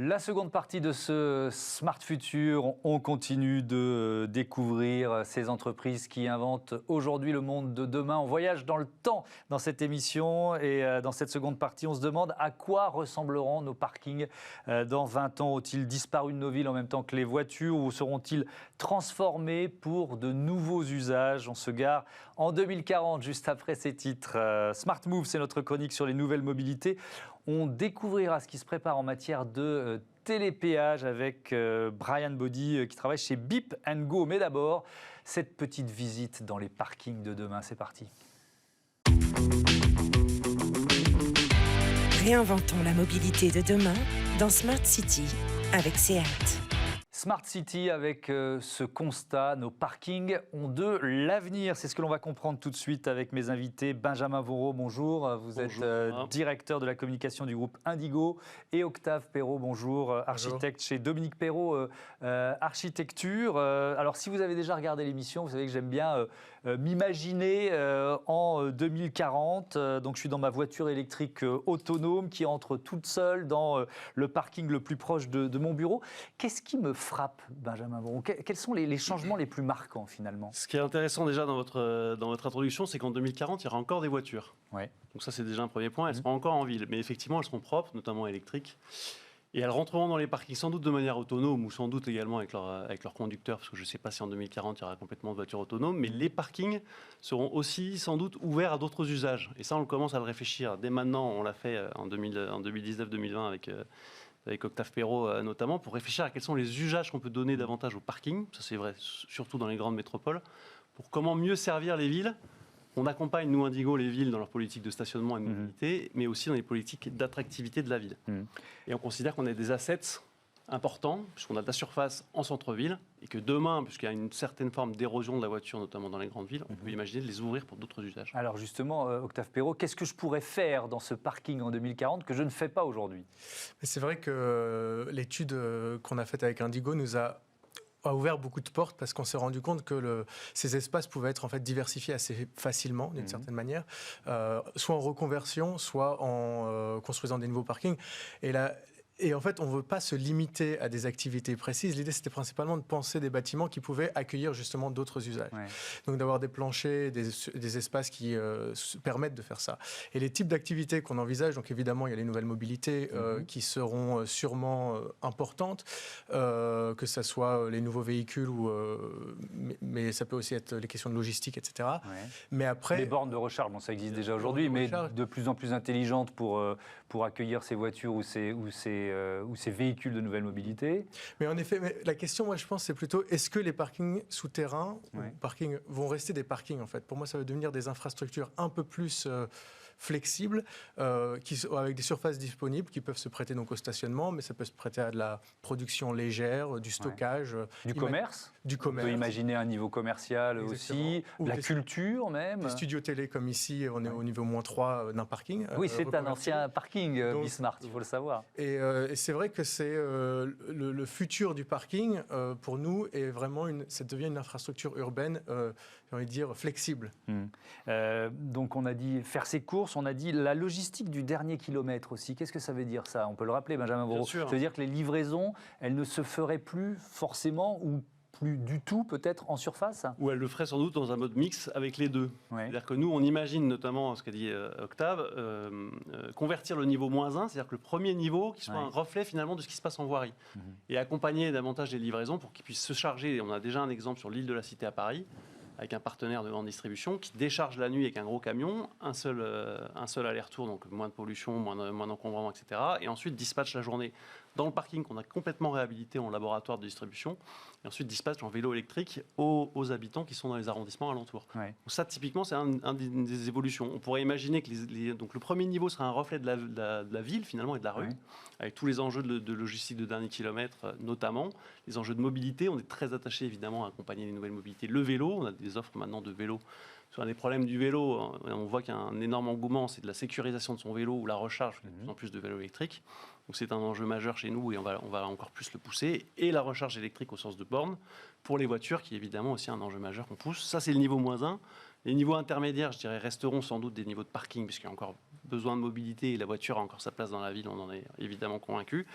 La seconde partie de ce Smart Future, on continue de découvrir ces entreprises qui inventent aujourd'hui le monde de demain. On voyage dans le temps dans cette émission et dans cette seconde partie, on se demande à quoi ressembleront nos parkings dans 20 ans. Ont-ils disparu de nos villes en même temps que les voitures ou seront-ils transformés pour de nouveaux usages? On se gare en 2040, juste après ces titres. Smart Move, c'est notre chronique sur les nouvelles mobilités. On découvrira ce qui se prépare en matière de télépéage avec Brian Body qui travaille chez Beep & Go. Mais d'abord, cette petite visite dans les parkings de demain. C'est parti. Réinventons la mobilité de demain dans Smart City avec SEAT. Smart City avec ce constat, nos parkings ont de l'avenir. C'est ce que l'on va comprendre tout de suite avec mes invités. Benjamin Vaureau, bonjour. Vous êtes directeur de la communication du groupe Indigo. Et Octave Perrault, bonjour, architecte chez Dominique Perrault Architecture. Alors si vous avez déjà regardé l'émission, vous savez que j'aime bien m'imaginer en 2040. Donc je suis dans ma voiture électrique autonome qui entre toute seule dans le parking le plus proche de mon bureau. Qu'est-ce qui me frappe, Benjamin Vaureau? Quels sont les changements les plus marquants finalement? Ce qui est intéressant déjà dans votre introduction, c'est qu'en 2040, il y aura encore des voitures. Ouais. Donc ça, c'est déjà un premier point. Elles seront encore en ville. Mais effectivement, elles seront propres, notamment électriques. Et elles rentreront dans les parkings sans doute de manière autonome ou sans doute également avec leur conducteur, parce que je ne sais pas si en 2040, il y aura complètement de voitures autonomes. Mais les parkings seront aussi sans doute ouverts à d'autres usages. Et ça, on commence à le réfléchir. Dès maintenant, on l'a fait en 2019-2020 avec Octave Perrault notamment, pour réfléchir à quels sont les usages qu'on peut donner davantage au parking. Ça, c'est vrai, surtout dans les grandes métropoles. Pour comment mieux servir les villes. On accompagne, nous, Indigo, les villes dans leur politique de stationnement et de mobilité, mais aussi dans les politiques d'attractivité de la ville. Et on considère qu'on a des assets importants, puisqu'on a de la surface en centre-ville, et que demain, puisqu'il y a une certaine forme d'érosion de la voiture, notamment dans les grandes villes, on peut imaginer de les ouvrir pour d'autres usages. Alors justement, Octave Perrault, qu'est-ce que je pourrais faire dans ce parking en 2040 que je ne fais pas aujourd'hui? C'est vrai que l'étude qu'on a faite avec Indigo nous a ouvert beaucoup de portes parce qu'on s'est rendu compte que ces espaces pouvaient être en fait diversifiés assez facilement d'une certaine manière, soit en reconversion, soit en construisant des nouveaux parkings. Et en fait, on ne veut pas se limiter à des activités précises. L'idée, c'était principalement de penser des bâtiments qui pouvaient accueillir justement d'autres usages. Ouais. Donc d'avoir des planchers, des espaces qui permettent de faire ça. Et les types d'activités qu'on envisage, donc évidemment, il y a les nouvelles mobilités qui seront sûrement importantes, que ce soit les nouveaux véhicules, mais ça peut aussi être les questions de logistique, etc. Ouais. Mais après, les bornes de recharge, bon, ça existe déjà aujourd'hui, mais de plus en plus intelligentes pour accueillir ces voitures ou ces véhicules de nouvelle mobilité. Mais en effet, la question, moi, je pense, c'est plutôt est-ce que les parkings souterrains parkings vont rester des parkings, en fait? Pour moi, ça va devenir des infrastructures un peu plus flexibles, avec des surfaces disponibles qui peuvent se prêter donc au stationnement, mais ça peut se prêter à de la production légère, du stockage. Du commerce. Du commerce. On peut imaginer un niveau commercial aussi, de la culture même. Des studios télé comme ici, on est au niveau -3 d'un parking. Oui, c'est un ancien parking, Bismart, il faut le savoir. Et c'est vrai que c'est le futur du parking, pour nous, est vraiment ça devient une infrastructure urbaine, j'ai envie de dire, flexible. Donc on a dit faire ses courses, on a dit la logistique du dernier kilomètre aussi. Qu'est-ce que ça veut dire ça? On peut le rappeler, Benjamin Vaureau. Ça veut dire que les livraisons, elles ne se feraient plus forcément ou plus du tout peut-être en surface? Ou elle le ferait sans doute dans un mode mix avec les deux. Ouais. C'est-à-dire que nous, on imagine notamment ce qu'a dit Octave, convertir le niveau -1, c'est-à-dire que le premier niveau qui soit un reflet finalement de ce qui se passe en voirie. Et accompagner davantage les livraisons pour qu'ils puissent se charger. On a déjà un exemple sur l'île de la Cité à Paris, avec un partenaire de grande distribution qui décharge la nuit avec un gros camion, un seul aller-retour, donc moins de pollution, moins d'encombrement, etc. Et ensuite dispatche la journée dans le parking qu'on a complètement réhabilité en laboratoire de distribution, et ensuite dispatche en vélo électrique aux habitants qui sont dans les arrondissements alentours. Ouais. Donc ça, typiquement, c'est une des évolutions. On pourrait imaginer que donc le premier niveau sera un reflet de la ville, finalement, et de la rue, avec tous les enjeux de logistique de dernier kilomètre, notamment. Les enjeux de mobilité, on est très attaché, évidemment, à accompagner les nouvelles mobilités. Le vélo, on a des offres maintenant de vélo. Sur un des problèmes du vélo, on voit qu'il y a un énorme engouement, c'est de la sécurisation de son vélo ou la recharge, de plus en plus de vélos électriques. Donc c'est un enjeu majeur chez nous et on va encore plus le pousser. Et la recharge électrique au sens de borne pour les voitures, qui est évidemment aussi un enjeu majeur qu'on pousse. Ça, c'est le niveau -1. Les niveaux intermédiaires, je dirais, resteront sans doute des niveaux de parking, puisqu'il y a encore besoin de mobilité et la voiture a encore sa place dans la ville, on en est évidemment convaincu.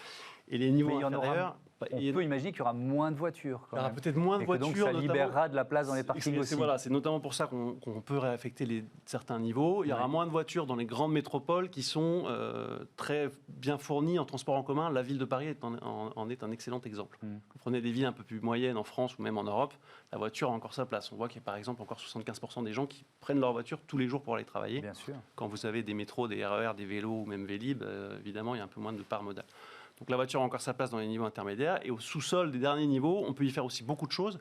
Et les niveaux Mais il y en aura- inférieurs... On peut imaginer qu'il y aura moins de voitures. Il y aura peut-être moins de voitures. Donc ça notamment- libérera de la place dans les parkings aussi. Voilà, c'est notamment pour ça qu'on peut réaffecter certains niveaux. Il y aura moins de voitures dans les grandes métropoles qui sont très bien fournies en transport en commun. La ville de Paris en est un excellent exemple. Vous prenez des villes un peu plus moyennes en France ou même en Europe, la voiture a encore sa place. On voit qu'il y a par exemple encore 75% des gens qui prennent leur voiture tous les jours pour aller travailler. Bien sûr. Quand vous avez des métros, des RER, des vélos ou même Vélib, évidemment, il y a un peu moins de part modale. Donc la voiture a encore sa place dans les niveaux intermédiaires. Et au sous-sol des derniers niveaux, on peut y faire aussi beaucoup de choses.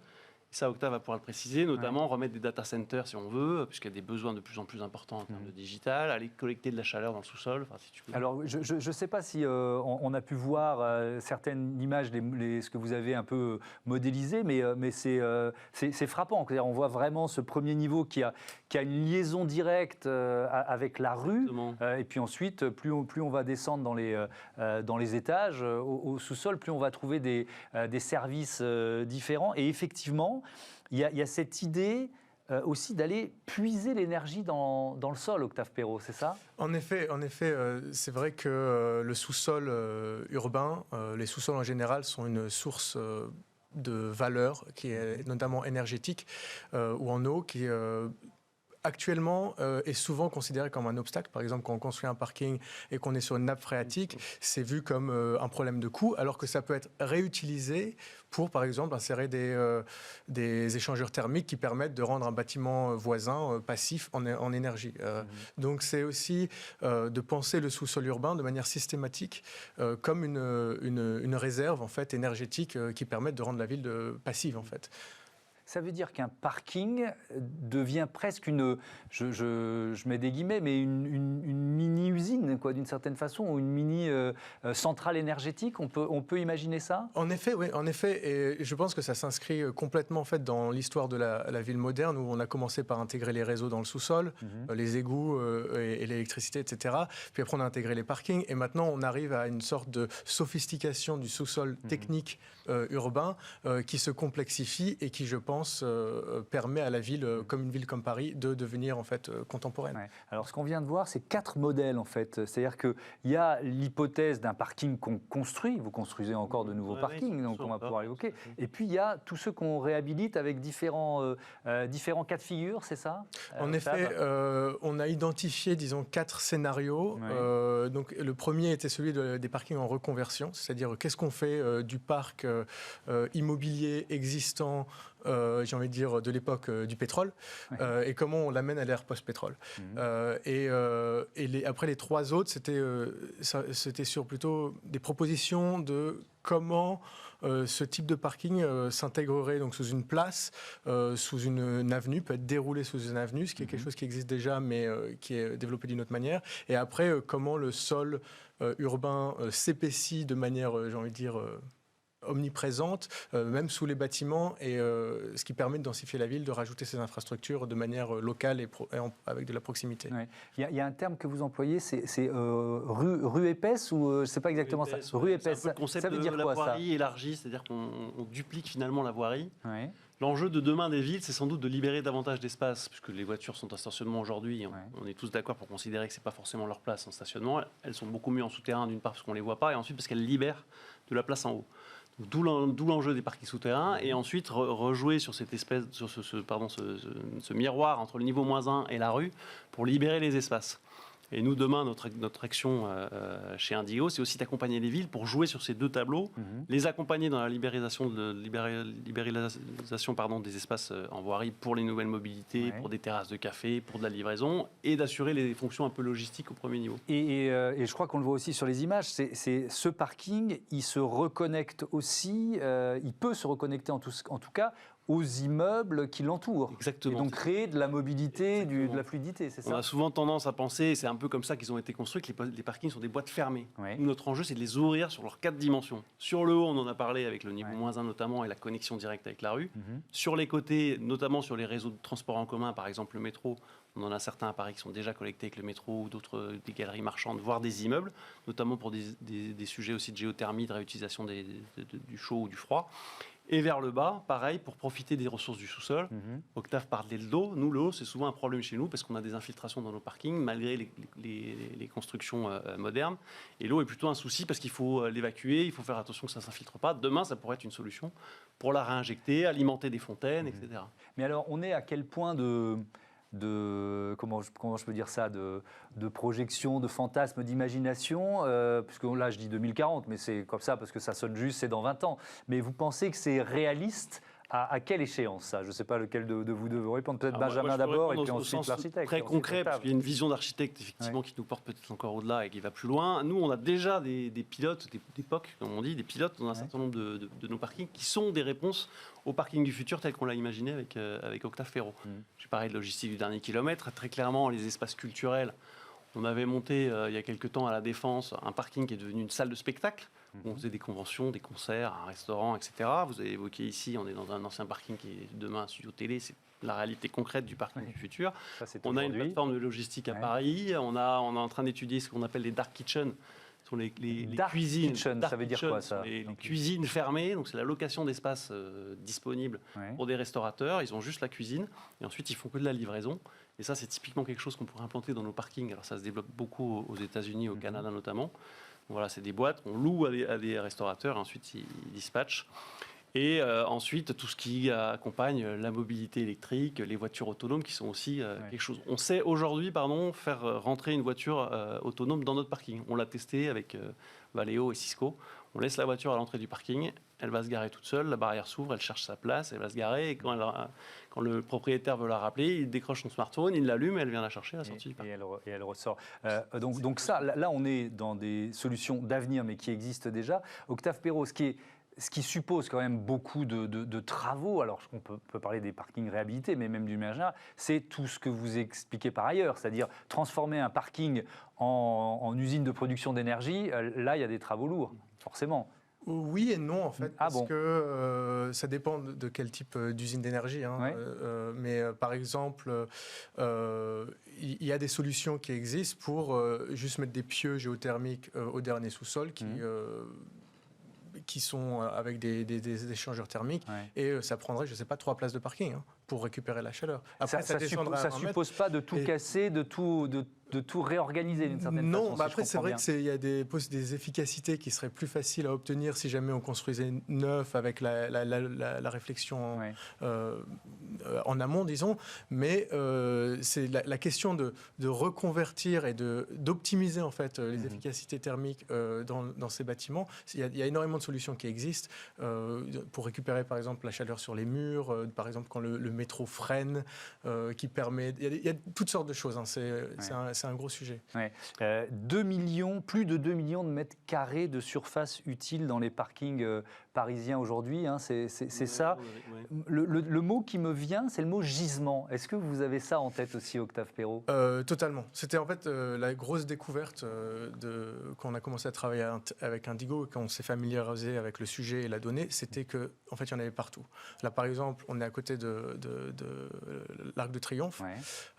Et ça, Octave va pouvoir le préciser, notamment remettre des data centers si on veut, puisqu'il y a des besoins de plus en plus importants en termes de digital, aller collecter de la chaleur dans le sous-sol. Enfin, si tu peux. Alors, je ne sais pas si on a pu voir certaines images, ce que vous avez un peu modélisé, mais c'est frappant. C'est-à-dire, on voit vraiment ce premier niveau qui a une liaison directe avec la rue. Et puis ensuite, plus on va descendre dans les étages, au sous-sol, plus on va trouver des services différents. Et effectivement, il y a cette idée aussi d'aller puiser l'énergie dans le sol, Octave Perrault, c'est ça ? En effet, c'est vrai que le sous-sol urbain, les sous-sols en général sont une source de valeur qui est notamment énergétique ou en eau, qui actuellement est souvent considéré comme un obstacle. Par exemple, quand on construit un parking et qu'on est sur une nappe phréatique, c'est vu comme un problème de coût, alors que ça peut être réutilisé pour, par exemple, insérer des échangeurs thermiques qui permettent de rendre un bâtiment voisin passif en énergie. Donc c'est aussi de penser le sous-sol urbain de manière systématique comme une réserve en fait, énergétique qui permet de rendre la ville passive en fait. Ça veut dire qu'un parking devient presque je mets des guillemets, mais une mini-usine, quoi, d'une certaine façon, ou une mini-centrale énergétique. On peut imaginer ça ? En effet, oui, en effet. Et je pense que ça s'inscrit complètement en fait, dans l'histoire de la ville moderne, où on a commencé par intégrer les réseaux dans le sous-sol, les égouts et l'électricité, etc. Puis après, on a intégré les parkings. Et maintenant, on arrive à une sorte de sophistication du sous-sol technique urbain qui se complexifie et qui, je pense, permet à la ville, comme une ville comme Paris, de devenir en fait contemporaine. Ouais. Alors, ce qu'on vient de voir, c'est 4 modèles en fait. C'est-à-dire qu'il y a l'hypothèse d'un parking qu'on construit. Vous construisez encore de nouveaux parkings, donc on va pouvoir l'évoquer. Et puis il y a tous ceux qu'on réhabilite avec différents cas de figure, c'est ça ? En effet, on a identifié, disons, 4 scénarios. Ouais. Donc, le premier était celui des parkings en reconversion, c'est-à-dire qu'est-ce qu'on fait du parc immobilier existant, j'ai envie de dire, de l'époque du pétrole, et comment on l'amène à l'ère post-pétrole. Après, les 3 autres, c'était sur plutôt des propositions de comment ce type de parking s'intégrerait donc sous une place, sous une avenue, peut être déroulé sous une avenue, ce qui est quelque chose qui existe déjà, mais qui est développé d'une autre manière. Et après, comment le sol urbain s'épaissit de manière, j'ai envie de dire, omniprésente, même sous les bâtiments, et ce qui permet de densifier la ville, de rajouter ces infrastructures de manière locale et avec de la proximité. Ouais. Il y a un terme que vous employez, c'est rue épaisse, ou je ne sais pas exactement ça. Rue épaisse, le concept ça veut dire de la quoi, ça ? voirie élargie, c'est-à-dire qu'on duplique finalement la voirie. Ouais. L'enjeu de demain des villes, c'est sans doute de libérer davantage d'espace, puisque les voitures sont en stationnement aujourd'hui. On est tous d'accord pour considérer que ce n'est pas forcément leur place en stationnement. Elles sont beaucoup mieux en souterrain, d'une part parce qu'on ne les voit pas, et ensuite parce qu'elles libèrent de la place en haut. D'où l'enjeu des parkings souterrains, et ensuite rejouer sur cette espèce, sur ce miroir entre le niveau -1 et la rue pour libérer les espaces. Et nous, demain, notre action chez Indigo, c'est aussi d'accompagner les villes pour jouer sur ces 2 tableaux, les accompagner dans la libéralisation des espaces en voirie pour les nouvelles mobilités, pour des terrasses de café, pour de la livraison, et d'assurer les fonctions un peu logistiques au premier niveau. Et je crois qu'on le voit aussi sur les images, c'est ce parking, il se reconnecte aussi, il peut se reconnecter en tout cas aux immeubles qui l'entourent. Exactement. Et donc créer de la mobilité, de la fluidité, c'est ça ? On a souvent tendance à penser, et c'est un peu comme ça qu'ils ont été construits, que les parkings sont des boîtes fermées. Nous, notre enjeu, c'est de les ouvrir sur leurs 4 dimensions. Sur le haut, on en a parlé avec le niveau -1 notamment, et la connexion directe avec la rue. Sur les côtés, notamment sur les réseaux de transport en commun, par exemple le métro, on en a certains à Paris qui sont déjà connectés avec le métro ou d'autres, des galeries marchandes, voire des immeubles, notamment pour des sujets aussi de géothermie, de réutilisation du chaud ou du froid. Et vers le bas, pareil, pour profiter des ressources du sous-sol. Octave parlait de l'eau. Nous, l'eau, c'est souvent un problème chez nous parce qu'on a des infiltrations dans nos parkings, malgré les constructions modernes. Et l'eau est plutôt un souci parce qu'il faut l'évacuer, il faut faire attention que ça ne s'infiltre pas. Demain, ça pourrait être une solution pour la réinjecter, alimenter des fontaines, etc. Mais alors, on est à quel point de comment je peux dire ça, de projection, de fantasme, d'imagination, puisque là je dis 2040, mais c'est comme ça parce que ça sonne juste, c'est dans 20 ans. Mais vous pensez que c'est réaliste à quelle échéance ça? Je ne sais pas lequel de vous deux veut répondre, peut-être Benjamin d'abord et puis ensuite l'architecte. Très concret, parce qu'il y a une vision d'architecte effectivement qui nous porte peut-être encore au-delà et qui va plus loin. Nous, on a déjà des pilotes, des POC, comme on dit, des pilotes dans un certain nombre de nos parkings qui sont des réponses au parking du futur tel qu'on l'a imaginé avec Octave Ferro. J'ai parlé de logistique du dernier kilomètre. Très clairement, les espaces culturels. On avait monté il y a quelques temps à la Défense un parking qui est devenu une salle de spectacle. Où on faisait des conventions, des concerts, un restaurant, etc. Vous avez évoqué ici, on est dans un ancien parking qui est demain un studio télé. C'est la réalité concrète du parking du futur. Ça, on a une plateforme de logistique à Paris. On est en train d'étudier ce qu'on appelle les dark kitchens. Ce sont les cuisines. Kitchen, ça veut dire quoi ça? Les cuisines fermées, donc c'est la location d'espace disponible pour des restaurateurs. Ils ont juste la cuisine et ensuite ils font que de la livraison. Et ça, c'est typiquement quelque chose qu'on pourrait implanter dans nos parkings. Alors ça se développe beaucoup aux États-Unis, au Canada notamment. Voilà, c'est des boîtes qu'on loue à des restaurateurs, et ensuite ils dispatchent. Et ensuite, tout ce qui accompagne la mobilité électrique, les voitures autonomes qui sont aussi quelque chose. On sait aujourd'hui, faire rentrer une voiture autonome dans notre parking. On l'a testé avec Valeo et Cisco. On laisse la voiture à l'entrée du parking, elle va se garer toute seule, la barrière s'ouvre, elle cherche sa place, elle va se garer. Et quand le propriétaire veut la rappeler, il décroche son smartphone, il l'allume et elle vient la chercher à la sortie du parking. Et elle ressort. Donc ça, là, on est dans des solutions d'avenir, mais qui existent déjà. Octave Perrault, ce qui suppose quand même beaucoup de travaux, alors on peut parler des parkings réhabilités, mais même du ménagère, c'est tout ce que vous expliquez par ailleurs, c'est-à-dire transformer un parking en usine de production d'énergie, là il y a des travaux lourds, forcément. Oui et non, en fait, parce que ça dépend de quel type d'usine d'énergie. Mais par exemple, il y a des solutions qui existent pour juste mettre des pieux géothermiques au dernier sous-sol qui sont avec des échangeurs thermiques, et ça prendrait, je ne sais pas, 3 places de parking pour récupérer la chaleur. Après, ça ne suppose pas de tout casser, de tout réorganiser d'une certaine façon. Non, après c'est vrai qu'il y a des efficacités qui seraient plus faciles à obtenir si jamais on construisait neuf avec la réflexion en amont, disons. Mais c'est la question de reconvertir et d'optimiser en fait les efficacités thermiques dans ces bâtiments. Il y a énormément de solutions qui existent pour récupérer par exemple la chaleur sur les murs, par exemple quand le métro freine, qui permet. Il y a toutes sortes de choses. C'est un gros sujet. Plus de 2 millions de mètres carrés de surface utile dans les parkings parisiens aujourd'hui, c'est ça. Le mot qui me vient, c'est le mot gisement. Est-ce que vous avez ça en tête aussi, Octave Perrault? Totalement. C'était en fait la grosse découverte quand on a commencé à travailler avec Indigo et quand on s'est familiarisé avec le sujet et la donnée, c'était qu'en fait, il y en avait partout. Là, par exemple, on est à côté de l'Arc de Triomphe.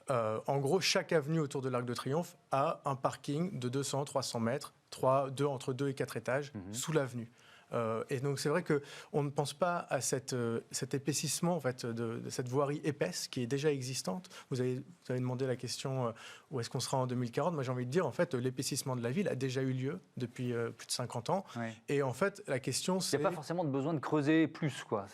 En gros, chaque avenue autour de l'Arc de Triomphe a un parking de 200-300 mètres, entre 2 et 4 étages, sous l'avenue. Et donc c'est vrai qu'on ne pense pas à cet épaississement en fait, de cette voirie épaisse qui est déjà existante. Vous avez demandé la question où est-ce qu'on sera en 2040. Moi j'ai envie de dire en fait l'épaississement de la ville a déjà eu lieu depuis plus de 50 ans. Et en fait la question c'est... Il n'y a pas forcément de besoin de creuser plus quoi.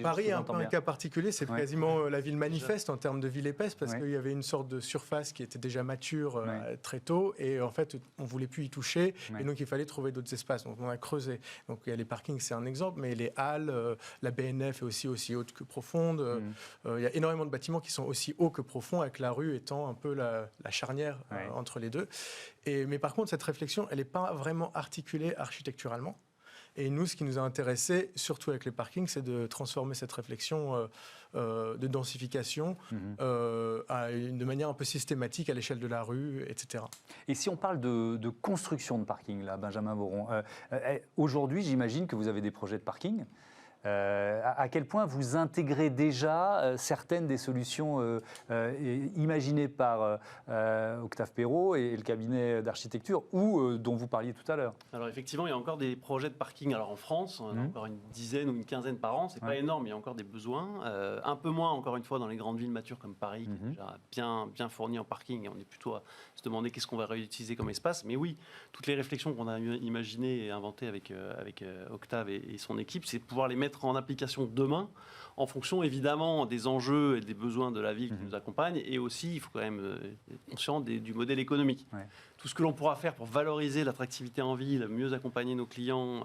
Paris est un peu un cas particulier. C'est quasiment la ville manifeste en termes de ville épaisse parce qu'il y avait une sorte de surface qui était déjà mature très tôt et en fait on ne voulait plus y toucher et donc il fallait trouver d'autres espaces. Donc on a creusé. Donc il y a les parkings, c'est un exemple, mais les halles, la BNF est aussi haute que profonde. Il y a énormément de bâtiments qui sont aussi hauts que profonds, avec la rue étant un peu la charnière entre les deux. Mais par contre, cette réflexion, elle n'est pas vraiment articulée architecturalement. Et nous, ce qui nous a intéressé, surtout avec les parkings, c'est de transformer cette réflexion de densification de manière un peu systématique à l'échelle de la rue, etc. Et si on parle de construction de parking, là, Benjamin Boron, aujourd'hui, j'imagine que vous avez des projets de parking. À quel point vous intégrez déjà certaines des solutions imaginées par Octave Perrault et le cabinet d'architecture ou dont vous parliez tout à l'heure? Alors effectivement, il y a encore des projets de parking. Alors en France, on a encore une dizaine ou une quinzaine par an. C'est pas énorme, il y a encore des besoins. Un peu moins, encore une fois, dans les grandes villes matures comme Paris, qui est déjà bien fourni en parking. Et on est plutôt à se demander qu'est-ce qu'on va réutiliser comme espace. Mais oui, toutes les réflexions qu'on a imaginées et inventées avec Octave et son équipe, c'est de pouvoir les mettre en application demain, en fonction évidemment des enjeux et des besoins de la ville qui nous accompagnent, et aussi il faut quand même être conscient du modèle économique. Ouais. Tout ce que l'on pourra faire pour valoriser l'attractivité en ville, mieux accompagner nos clients,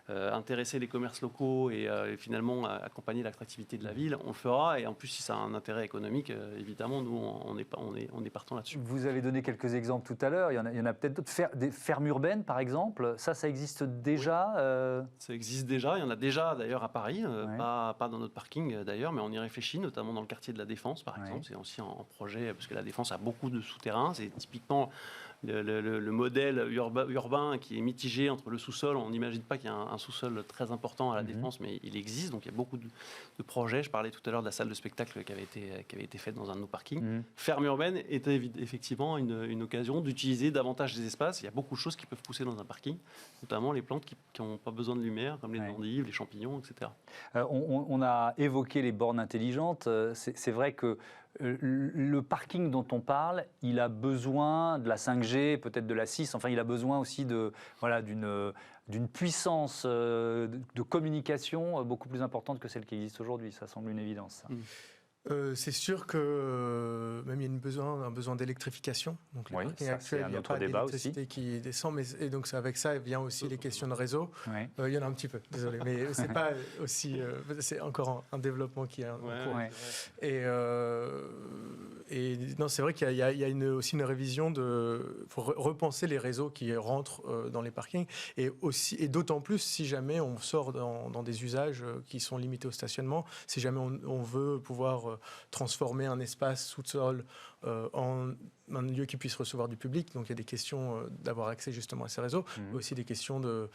intéresser les commerces locaux et finalement accompagner l'attractivité de la ville, on le fera. Et en plus, si ça a un intérêt économique, évidemment, nous, on est partant là-dessus. Vous avez donné quelques exemples tout à l'heure. Il y en a peut-être d'autres. Des fermes urbaines, par exemple, ça existe déjà Ça existe déjà. Il y en a déjà, d'ailleurs, à Paris. Pas dans notre parking, d'ailleurs, mais on y réfléchit, notamment dans le quartier de la Défense, par exemple. C'est aussi en projet, parce que la Défense a beaucoup de souterrains. C'est typiquement le modèle urbain qui est mitigé entre le sous-sol. On n'imagine pas qu'il y a un sous-sol très important à la Défense, mais il existe. Donc il y a beaucoup de projets. Je parlais tout à l'heure de la salle de spectacle qui avait été faite dans un de nos parkings. Ferme urbaine est effectivement une occasion d'utiliser davantage des espaces. Il y a beaucoup de choses qui peuvent pousser dans un parking, notamment les plantes qui n'ont pas besoin de lumière, comme les endives, les champignons, etc. On a évoqué les bornes intelligentes. C'est vrai que le parking dont on parle, il a besoin de la 5G, peut-être de la 6, enfin il a besoin aussi d'une puissance de communication beaucoup plus importante que celle qui existe aujourd'hui. Ça semble une évidence. Ça. C'est sûr que même il y a un besoin d'électrification. Donc oui, ça, c'est un autre débat aussi. Qui descend, et donc avec ça vient aussi les questions de réseau. Il y en a un petit peu, désolé, mais c'est pas aussi. C'est encore un développement qui est en cours. Et non, c'est vrai qu'il y a aussi une révision pour repenser les réseaux qui rentrent dans les parkings, et d'autant plus si jamais on sort dans des usages qui sont limités au stationnement, si jamais on veut pouvoir transformer un espace sous-sol en un lieu qui puisse recevoir du public. Donc il y a des questions d'avoir accès justement à ces réseaux, mais aussi des questions de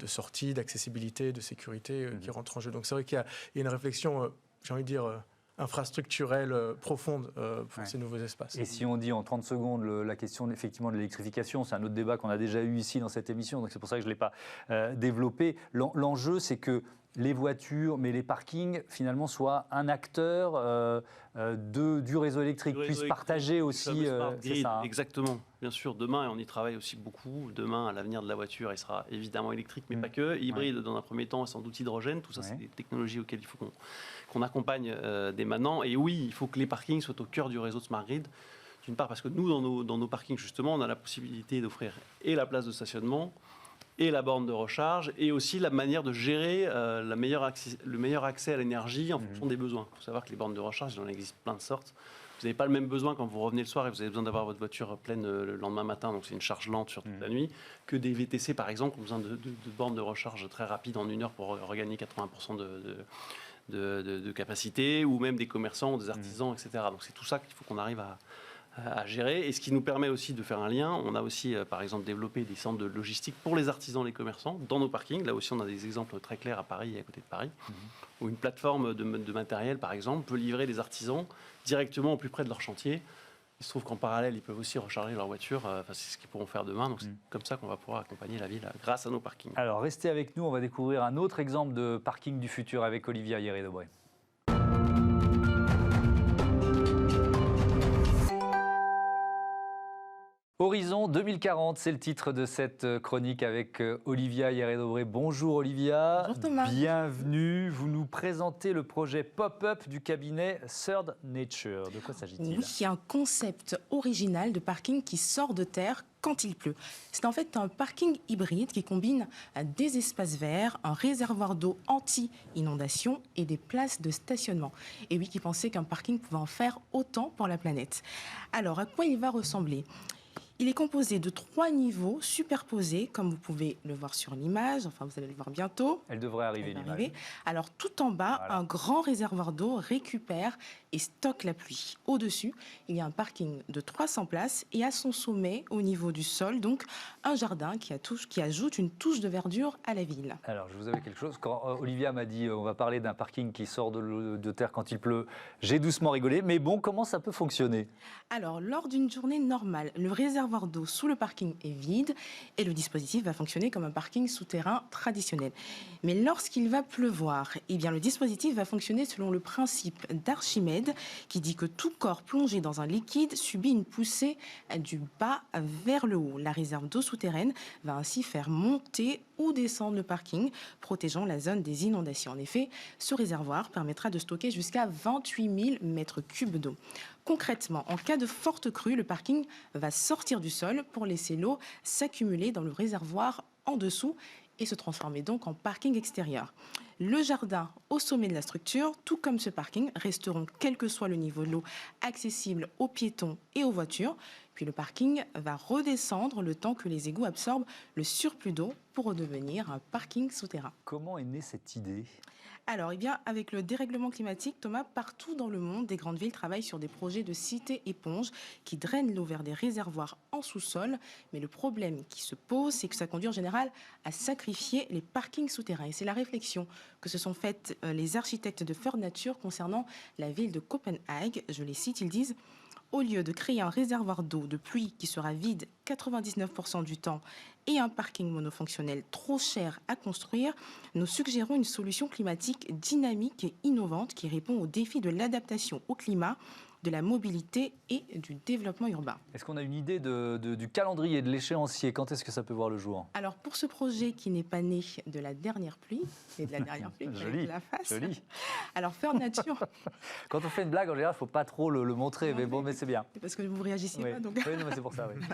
sortie, d'accessibilité, de sécurité qui rentrent en jeu. Donc c'est vrai qu'il y a une réflexion, j'ai envie de dire, infrastructurelle profonde pour ces nouveaux espaces. Et si on dit en 30 secondes la question effectivement de l'électrification, c'est un autre débat qu'on a déjà eu ici dans cette émission, donc c'est pour ça que je ne l'ai pas développé. L'enjeu, c'est que les voitures, mais les parkings, finalement, soient un acteur du réseau électrique, puissent partager aussi. C'est ça, hein. Exactement, bien sûr. Demain, et on y travaille aussi beaucoup, demain, à l'avenir de la voiture, il sera évidemment électrique, mais pas que. Hybride, dans un premier temps, et sans doute hydrogène. Tout ça, c'est des technologies auxquelles il faut qu'on accompagne dès maintenant. Et oui, il faut que les parkings soient au cœur du réseau de Smart Grid. D'une part, parce que nous, dans nos parkings, justement, on a la possibilité d'offrir et la place de stationnement, et la borne de recharge, et aussi la manière de gérer le meilleur accès à l'énergie en fonction des besoins. Il faut savoir que les bornes de recharge, il en existe plein de sortes. Vous n'avez pas le même besoin quand vous revenez le soir et vous avez besoin d'avoir votre voiture pleine le lendemain matin, donc c'est une charge lente sur toute la nuit, que des VTC par exemple, qui ont besoin de bornes de recharge très rapides en 1 heure pour regagner 80% de capacité, ou même des commerçants ou des artisans, etc. Donc c'est tout ça qu'il faut qu'on arrive à gérer, et ce qui nous permet aussi de faire un lien. On a aussi, par exemple, développé des centres de logistique pour les artisans et les commerçants dans nos parkings. Là aussi, on a des exemples très clairs à Paris et à côté de Paris, où une plateforme de matériel, par exemple, peut livrer des artisans directement au plus près de leur chantier. Il se trouve qu'en parallèle, ils peuvent aussi recharger leur voiture. C'est ce qu'ils pourront faire demain. Donc, c'est comme ça qu'on va pouvoir accompagner la ville grâce à nos parkings. Alors, restez avec nous. On va découvrir un autre exemple de parking du futur avec Olivia Hierret-Dobré. Horizon 2040, c'est le titre de cette chronique avec Olivia Hierret-Dobré. Bonjour Olivia. Bonjour Thomas. Bienvenue. Vous nous présentez le projet Pop-up du cabinet Third Nature. De quoi s'agit-il ? Oui, il y a un concept original de parking qui sort de terre quand il pleut. C'est en fait un parking hybride qui combine des espaces verts, un réservoir d'eau anti-inondation et des places de stationnement. Et oui, qui pensait qu'un parking pouvait en faire autant pour la planète. Alors, à quoi il va ressembler ? Il est composé de 3 niveaux superposés, comme vous pouvez le voir sur l'image. Enfin, vous allez le voir bientôt. Elle devrait arriver, l'image. Alors, tout en bas, un grand réservoir d'eau récupère et stocke la pluie. Au-dessus, il y a un parking de 300 places et à son sommet, au niveau du sol, donc un jardin qui ajoute une touche de verdure à la ville. Alors, je vous avais quelque chose. Quand Olivia m'a dit on va parler d'un parking qui sort de terre quand il pleut, j'ai doucement rigolé. Mais bon, comment ça peut fonctionner? Alors, lors d'une journée normale, le réservoir d'eau sous le parking est vide et le dispositif va fonctionner comme un parking souterrain traditionnel. Mais lorsqu'il va pleuvoir, eh bien, le dispositif va fonctionner selon le principe d'Archimède qui dit que tout corps plongé dans un liquide subit une poussée du bas vers le haut. La réserve d'eau souterraine va ainsi faire monter ou descendre le parking, protégeant la zone des inondations. En effet, ce réservoir permettra de stocker jusqu'à 28 000 mètres cubes d'eau. Concrètement, en cas de forte crue, le parking va sortir du sol pour laisser l'eau s'accumuler dans le réservoir en dessous et se transformer donc en parking extérieur. Le jardin au sommet de la structure, tout comme ce parking, resteront, quel que soit le niveau de l'eau, accessibles aux piétons et aux voitures. Puis le parking va redescendre le temps que les égouts absorbent le surplus d'eau pour redevenir un parking souterrain. Comment est née cette idée? Alors, eh bien, avec le dérèglement climatique, Thomas, partout dans le monde, des grandes villes travaillent sur des projets de cités éponges qui drainent l'eau vers des réservoirs en sous-sol. Mais le problème qui se pose, c'est que ça conduit en général à sacrifier les parkings souterrains. Et c'est la réflexion que se sont faites les architectes de First Nature concernant la ville de Copenhague. Je les cite, ils disent: au lieu de créer un réservoir d'eau de pluie qui sera vide 99% du temps et un parking monofonctionnel trop cher à construire, nous suggérons une solution climatique dynamique et innovante qui répond aux défis de l'adaptation au climat, de la mobilité et du développement urbain. Est-ce qu'on a une idée du calendrier, de l'échéancier? Quand est-ce que ça peut voir le jour? Alors, pour ce projet qui n'est pas né de la dernière pluie, et de la dernière pluie, joli, la face. Joli. Alors, First Nature... Quand on fait une blague, en général, il ne faut pas trop le montrer, Non, mais bon, mais c'est bien. Parce que vous ne réagissiez Oui. pas, donc... Oui, non, mais c'est pour ça, oui.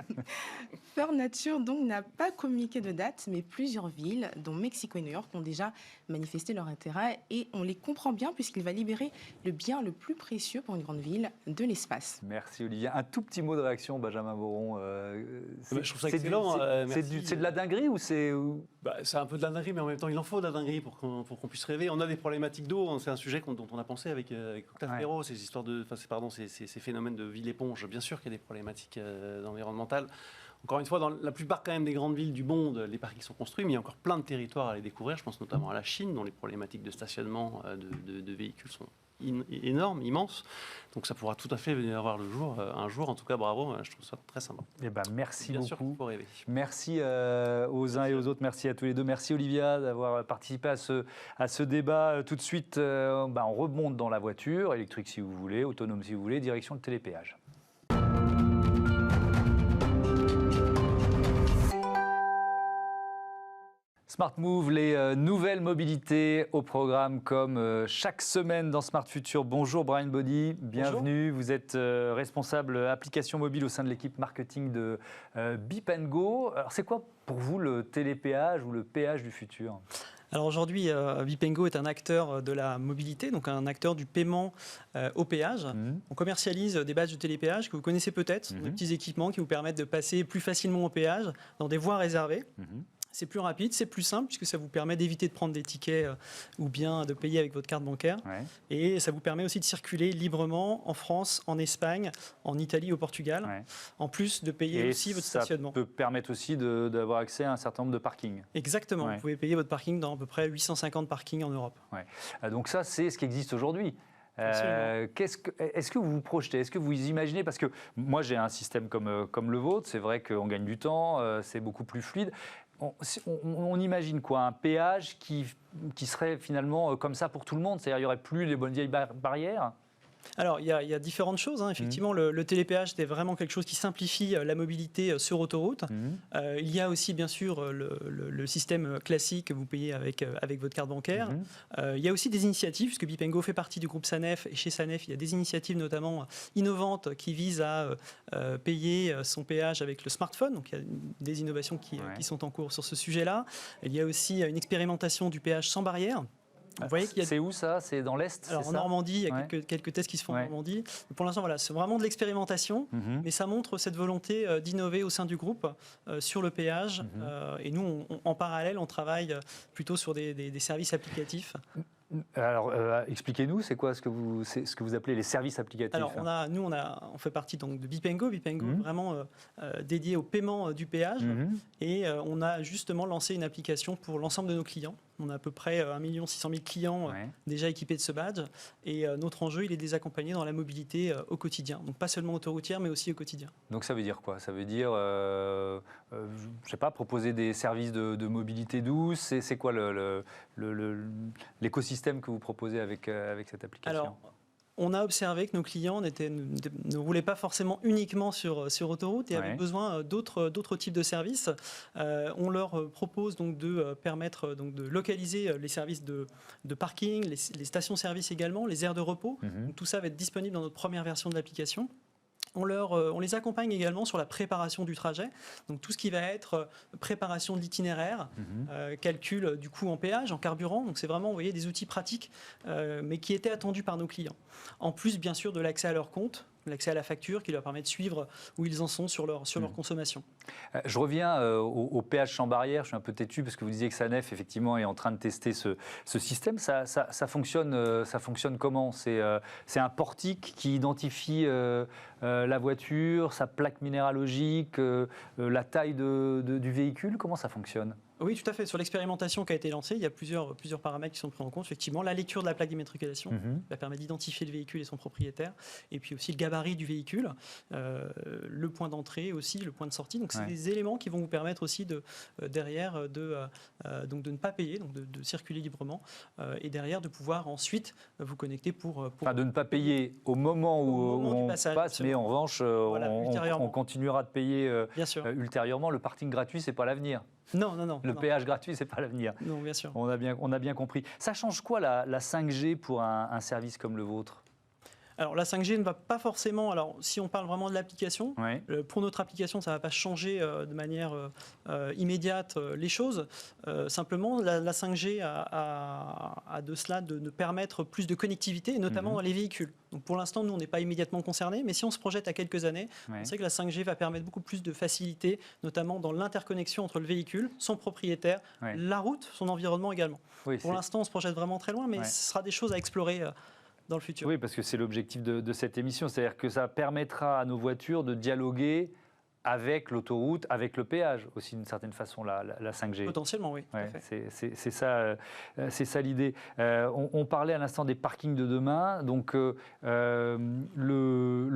First Nature donc n'a pas communiqué de date, mais plusieurs villes, dont Mexico et New York, ont déjà manifesté leur intérêt et on les comprend bien puisqu'il va libérer le bien le plus précieux pour une grande ville, de l'espace. Merci Olivier. Un tout petit mot de réaction, Benjamin Boron. Je trouve ça excellent. C'est de la dinguerie ou c'est... C'est un peu de la dinguerie, mais en même temps, il en faut de la dinguerie pour qu'on puisse rêver. On a des problématiques d'eau, c'est un sujet dont on a pensé avec Octave Perrault, ces histoires ces phénomènes de ville éponge. Bien sûr qu'il y a des problématiques environnementales. Encore une fois, dans la plupart quand même des grandes villes du monde, les parkings sont construits, mais il y a encore plein de territoires à les découvrir. Je pense notamment à la Chine, dont les problématiques de stationnement de véhicules sont énormes, immenses. Donc ça pourra tout à fait venir voir le jour un jour. En tout cas, bravo, je trouve ça très sympa. Eh ben, merci Bien beaucoup. sûr qu'il faut rêver. Merci aux uns et aux autres. Merci à tous les deux. Merci Olivia d'avoir participé à ce débat. Tout de suite, on remonte dans la voiture, électrique si vous voulez, autonome si vous voulez, direction le télépéage. Smart Move, les nouvelles mobilités au programme comme chaque semaine dans Smart Future. Bonjour Brian Body, bienvenue. Bonjour. Vous êtes responsable application mobile au sein de l'équipe marketing de Beep & Go. Alors c'est quoi pour vous le télépéage ou le péage du futur ? Alors aujourd'hui, Beep & Go est un acteur de la mobilité, donc un acteur du paiement au péage. On commercialise des badges de télépéage que vous connaissez peut-être, des petits équipements qui vous permettent de passer plus facilement au péage dans des voies réservées. C'est plus rapide, c'est plus simple puisque ça vous permet d'éviter de prendre des tickets ou bien de payer avec votre carte bancaire. Ouais. Et ça vous permet aussi de circuler librement en France, en Espagne, en Italie, au Portugal, en plus de payer aussi votre stationnement. Ça peut permettre aussi d'avoir accès à un certain nombre de parkings. Exactement, vous pouvez payer votre parking dans à peu près 850 parkings en Europe. Donc ça, c'est ce qui existe aujourd'hui. Est-ce que vous vous projetez? Est-ce que vous imaginez? Parce que moi, j'ai un système comme le vôtre. C'est vrai qu'on gagne du temps, c'est beaucoup plus fluide. On imagine quoi? Un péage qui serait finalement comme ça pour tout le monde? C'est-à-dire qu'il n'y aurait plus les bonnes vieilles barrières? Alors, il y a différentes choses. Effectivement, le télépéage, c'est vraiment quelque chose qui simplifie la mobilité sur autoroute. Il y a aussi, bien sûr, le système classique que vous payez avec votre carte bancaire. Il y a aussi des initiatives, puisque Beep & Go fait partie du groupe Sanef. Et chez Sanef, il y a des initiatives notamment innovantes qui visent à payer son péage avec le smartphone. Donc, il y a des innovations qui sont en cours sur ce sujet-là. Il y a aussi une expérimentation du péage sans barrière. C'est où ça? C'est dans l'Est? Alors en Normandie, il y a quelques tests qui se font en Normandie. Pour l'instant, voilà, c'est vraiment de l'expérimentation, mais ça montre cette volonté d'innover au sein du groupe sur le péage. Et nous, en parallèle, on travaille plutôt sur des services applicatifs. Alors, expliquez-nous, c'est quoi ce que vous appelez les services applicatifs? Alors, on fait partie donc de Bipengo, vraiment dédié au paiement du péage. Et on a justement lancé une application pour l'ensemble de nos clients. On a à peu près 1 600 000 clients déjà équipés de ce badge. Et notre enjeu, il est de les accompagner dans la mobilité au quotidien. Donc, pas seulement autoroutière, mais aussi au quotidien. Donc, ça veut dire quoi? Ça veut dire, je sais pas, proposer des services de mobilité douce. C'est quoi l'écosystème que vous proposez avec cette application? Alors, on a observé que nos clients ne roulaient pas forcément uniquement sur autoroute et avaient besoin d'autres types de services. On leur propose donc de permettre donc de localiser les services de parking, les stations-service également, les aires de repos. Donc, tout ça va être disponible dans notre première version de l'application. On les accompagne également sur la préparation du trajet, donc tout ce qui va être préparation de l'itinéraire, calcul du coût en péage, en carburant. Donc c'est vraiment, vous voyez, des outils pratiques, mais qui étaient attendus par nos clients. En plus, bien sûr, de l'accès à leur compte, l'accès à la facture qui leur permet de suivre où ils en sont sur leur consommation. Je reviens au péage sans barrière. Je suis un peu têtu parce que vous disiez que Sanef, effectivement, est en train de tester ce système. Ça fonctionne comment? C'est un portique qui identifie la voiture, sa plaque minéralogique, la taille du véhicule. Comment ça fonctionne? Oui, tout à fait. Sur l'expérimentation qui a été lancée, il y a plusieurs paramètres qui sont pris en compte. Effectivement, la lecture de la plaque d'immatriculation va permettre d'identifier le véhicule et son propriétaire, et puis aussi le gabarit du véhicule, le point d'entrée aussi, le point de sortie. Donc, c'est des éléments qui vont vous permettre aussi derrière de ne pas payer, donc de circuler librement, et derrière de pouvoir ensuite vous connecter pour... Enfin, de ne pas payer au moment où on passe, mais en revanche, on continuera de payer ultérieurement. Le parking gratuit, c'est pas l'avenir. Non. Le péage gratuit, c'est pas l'avenir. Non, bien sûr. On a bien compris. Ça change quoi la 5G pour un service comme le vôtre? Alors la 5G ne va pas forcément, alors si on parle vraiment de l'application, pour notre application ça ne va pas changer de manière immédiate les choses. Simplement la 5G a de cela de permettre plus de connectivité, et notamment dans les véhicules. Donc pour l'instant nous on n'est pas immédiatement concernés, mais si on se projette à quelques années, on sait que la 5G va permettre beaucoup plus de facilité, notamment dans l'interconnexion entre le véhicule, son propriétaire, la route, son environnement également. Pour l'instant on se projette vraiment très loin, mais ce sera des choses à explorer dans le futur. Oui, parce que c'est l'objectif de cette émission, c'est-à-dire que ça permettra à nos voitures de dialoguer avec l'autoroute, avec le péage aussi d'une certaine façon, la 5G. Potentiellement, oui. C'est ça l'idée. On parlait à l'instant des parkings de demain. Donc le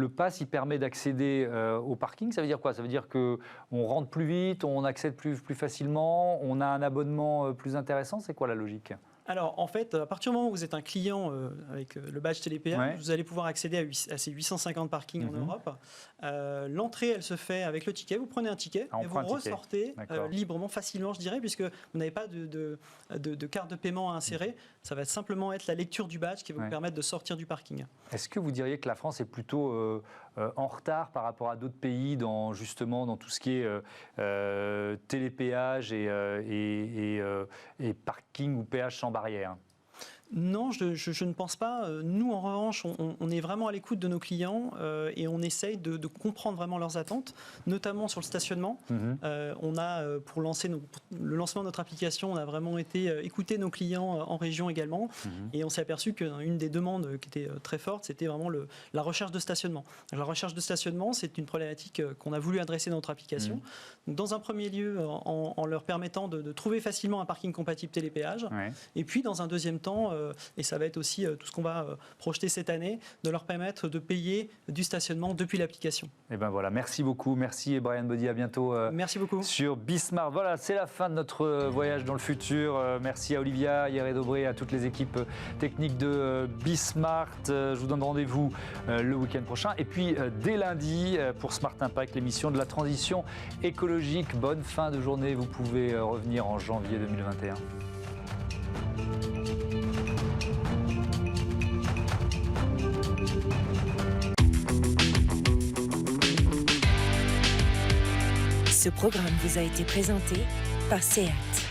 pass, il permet d'accéder au parking. Ça veut dire quoi? Ça veut dire qu'on rentre plus vite, on accède plus facilement, on a un abonnement plus intéressant. C'est quoi la logique? Alors, en fait, à partir du moment où vous êtes un client avec le badge télépéage, vous allez pouvoir accéder à ces 850 parkings en Europe. L'entrée, elle se fait avec le ticket. Vous prenez un ticket et vous ressortez librement, facilement, je dirais, puisque vous n'avez pas de carte de paiement à insérer. Ça va simplement être la lecture du badge qui va vous permettre de sortir du parking. Est-ce que vous diriez que la France est plutôt en retard par rapport à d'autres pays dans tout ce qui est télépéage et parking ou péage sans barrière? Non, je ne pense pas. Nous, en revanche, on est vraiment à l'écoute de nos clients et on essaye de comprendre vraiment leurs attentes, notamment sur le stationnement. On a, pour le lancement de notre application, on a vraiment écouter nos clients en région également. Et on s'est aperçu qu'une des demandes qui était très forte, c'était vraiment la recherche de stationnement. La recherche de stationnement, c'est une problématique qu'on a voulu adresser dans notre application. Dans un premier lieu, en leur permettant de trouver facilement un parking compatible télépéage. Et puis, dans un deuxième temps, et ça va être aussi tout ce qu'on va projeter cette année, de leur permettre de payer du stationnement depuis l'application. Et ben voilà, merci beaucoup, merci Brian Body, à bientôt. Merci beaucoup. Sur Bismart. Voilà, c'est la fin de notre voyage dans le futur. Merci à Olivia, Yeré Dobré, à toutes les équipes techniques de Bismart. Je vous donne rendez-vous le week-end prochain. Et puis dès lundi pour Smart Impact, l'émission de la transition écologique. Bonne fin de journée. Vous pouvez revenir en janvier 2021. Ce programme vous a été présenté par SEAT.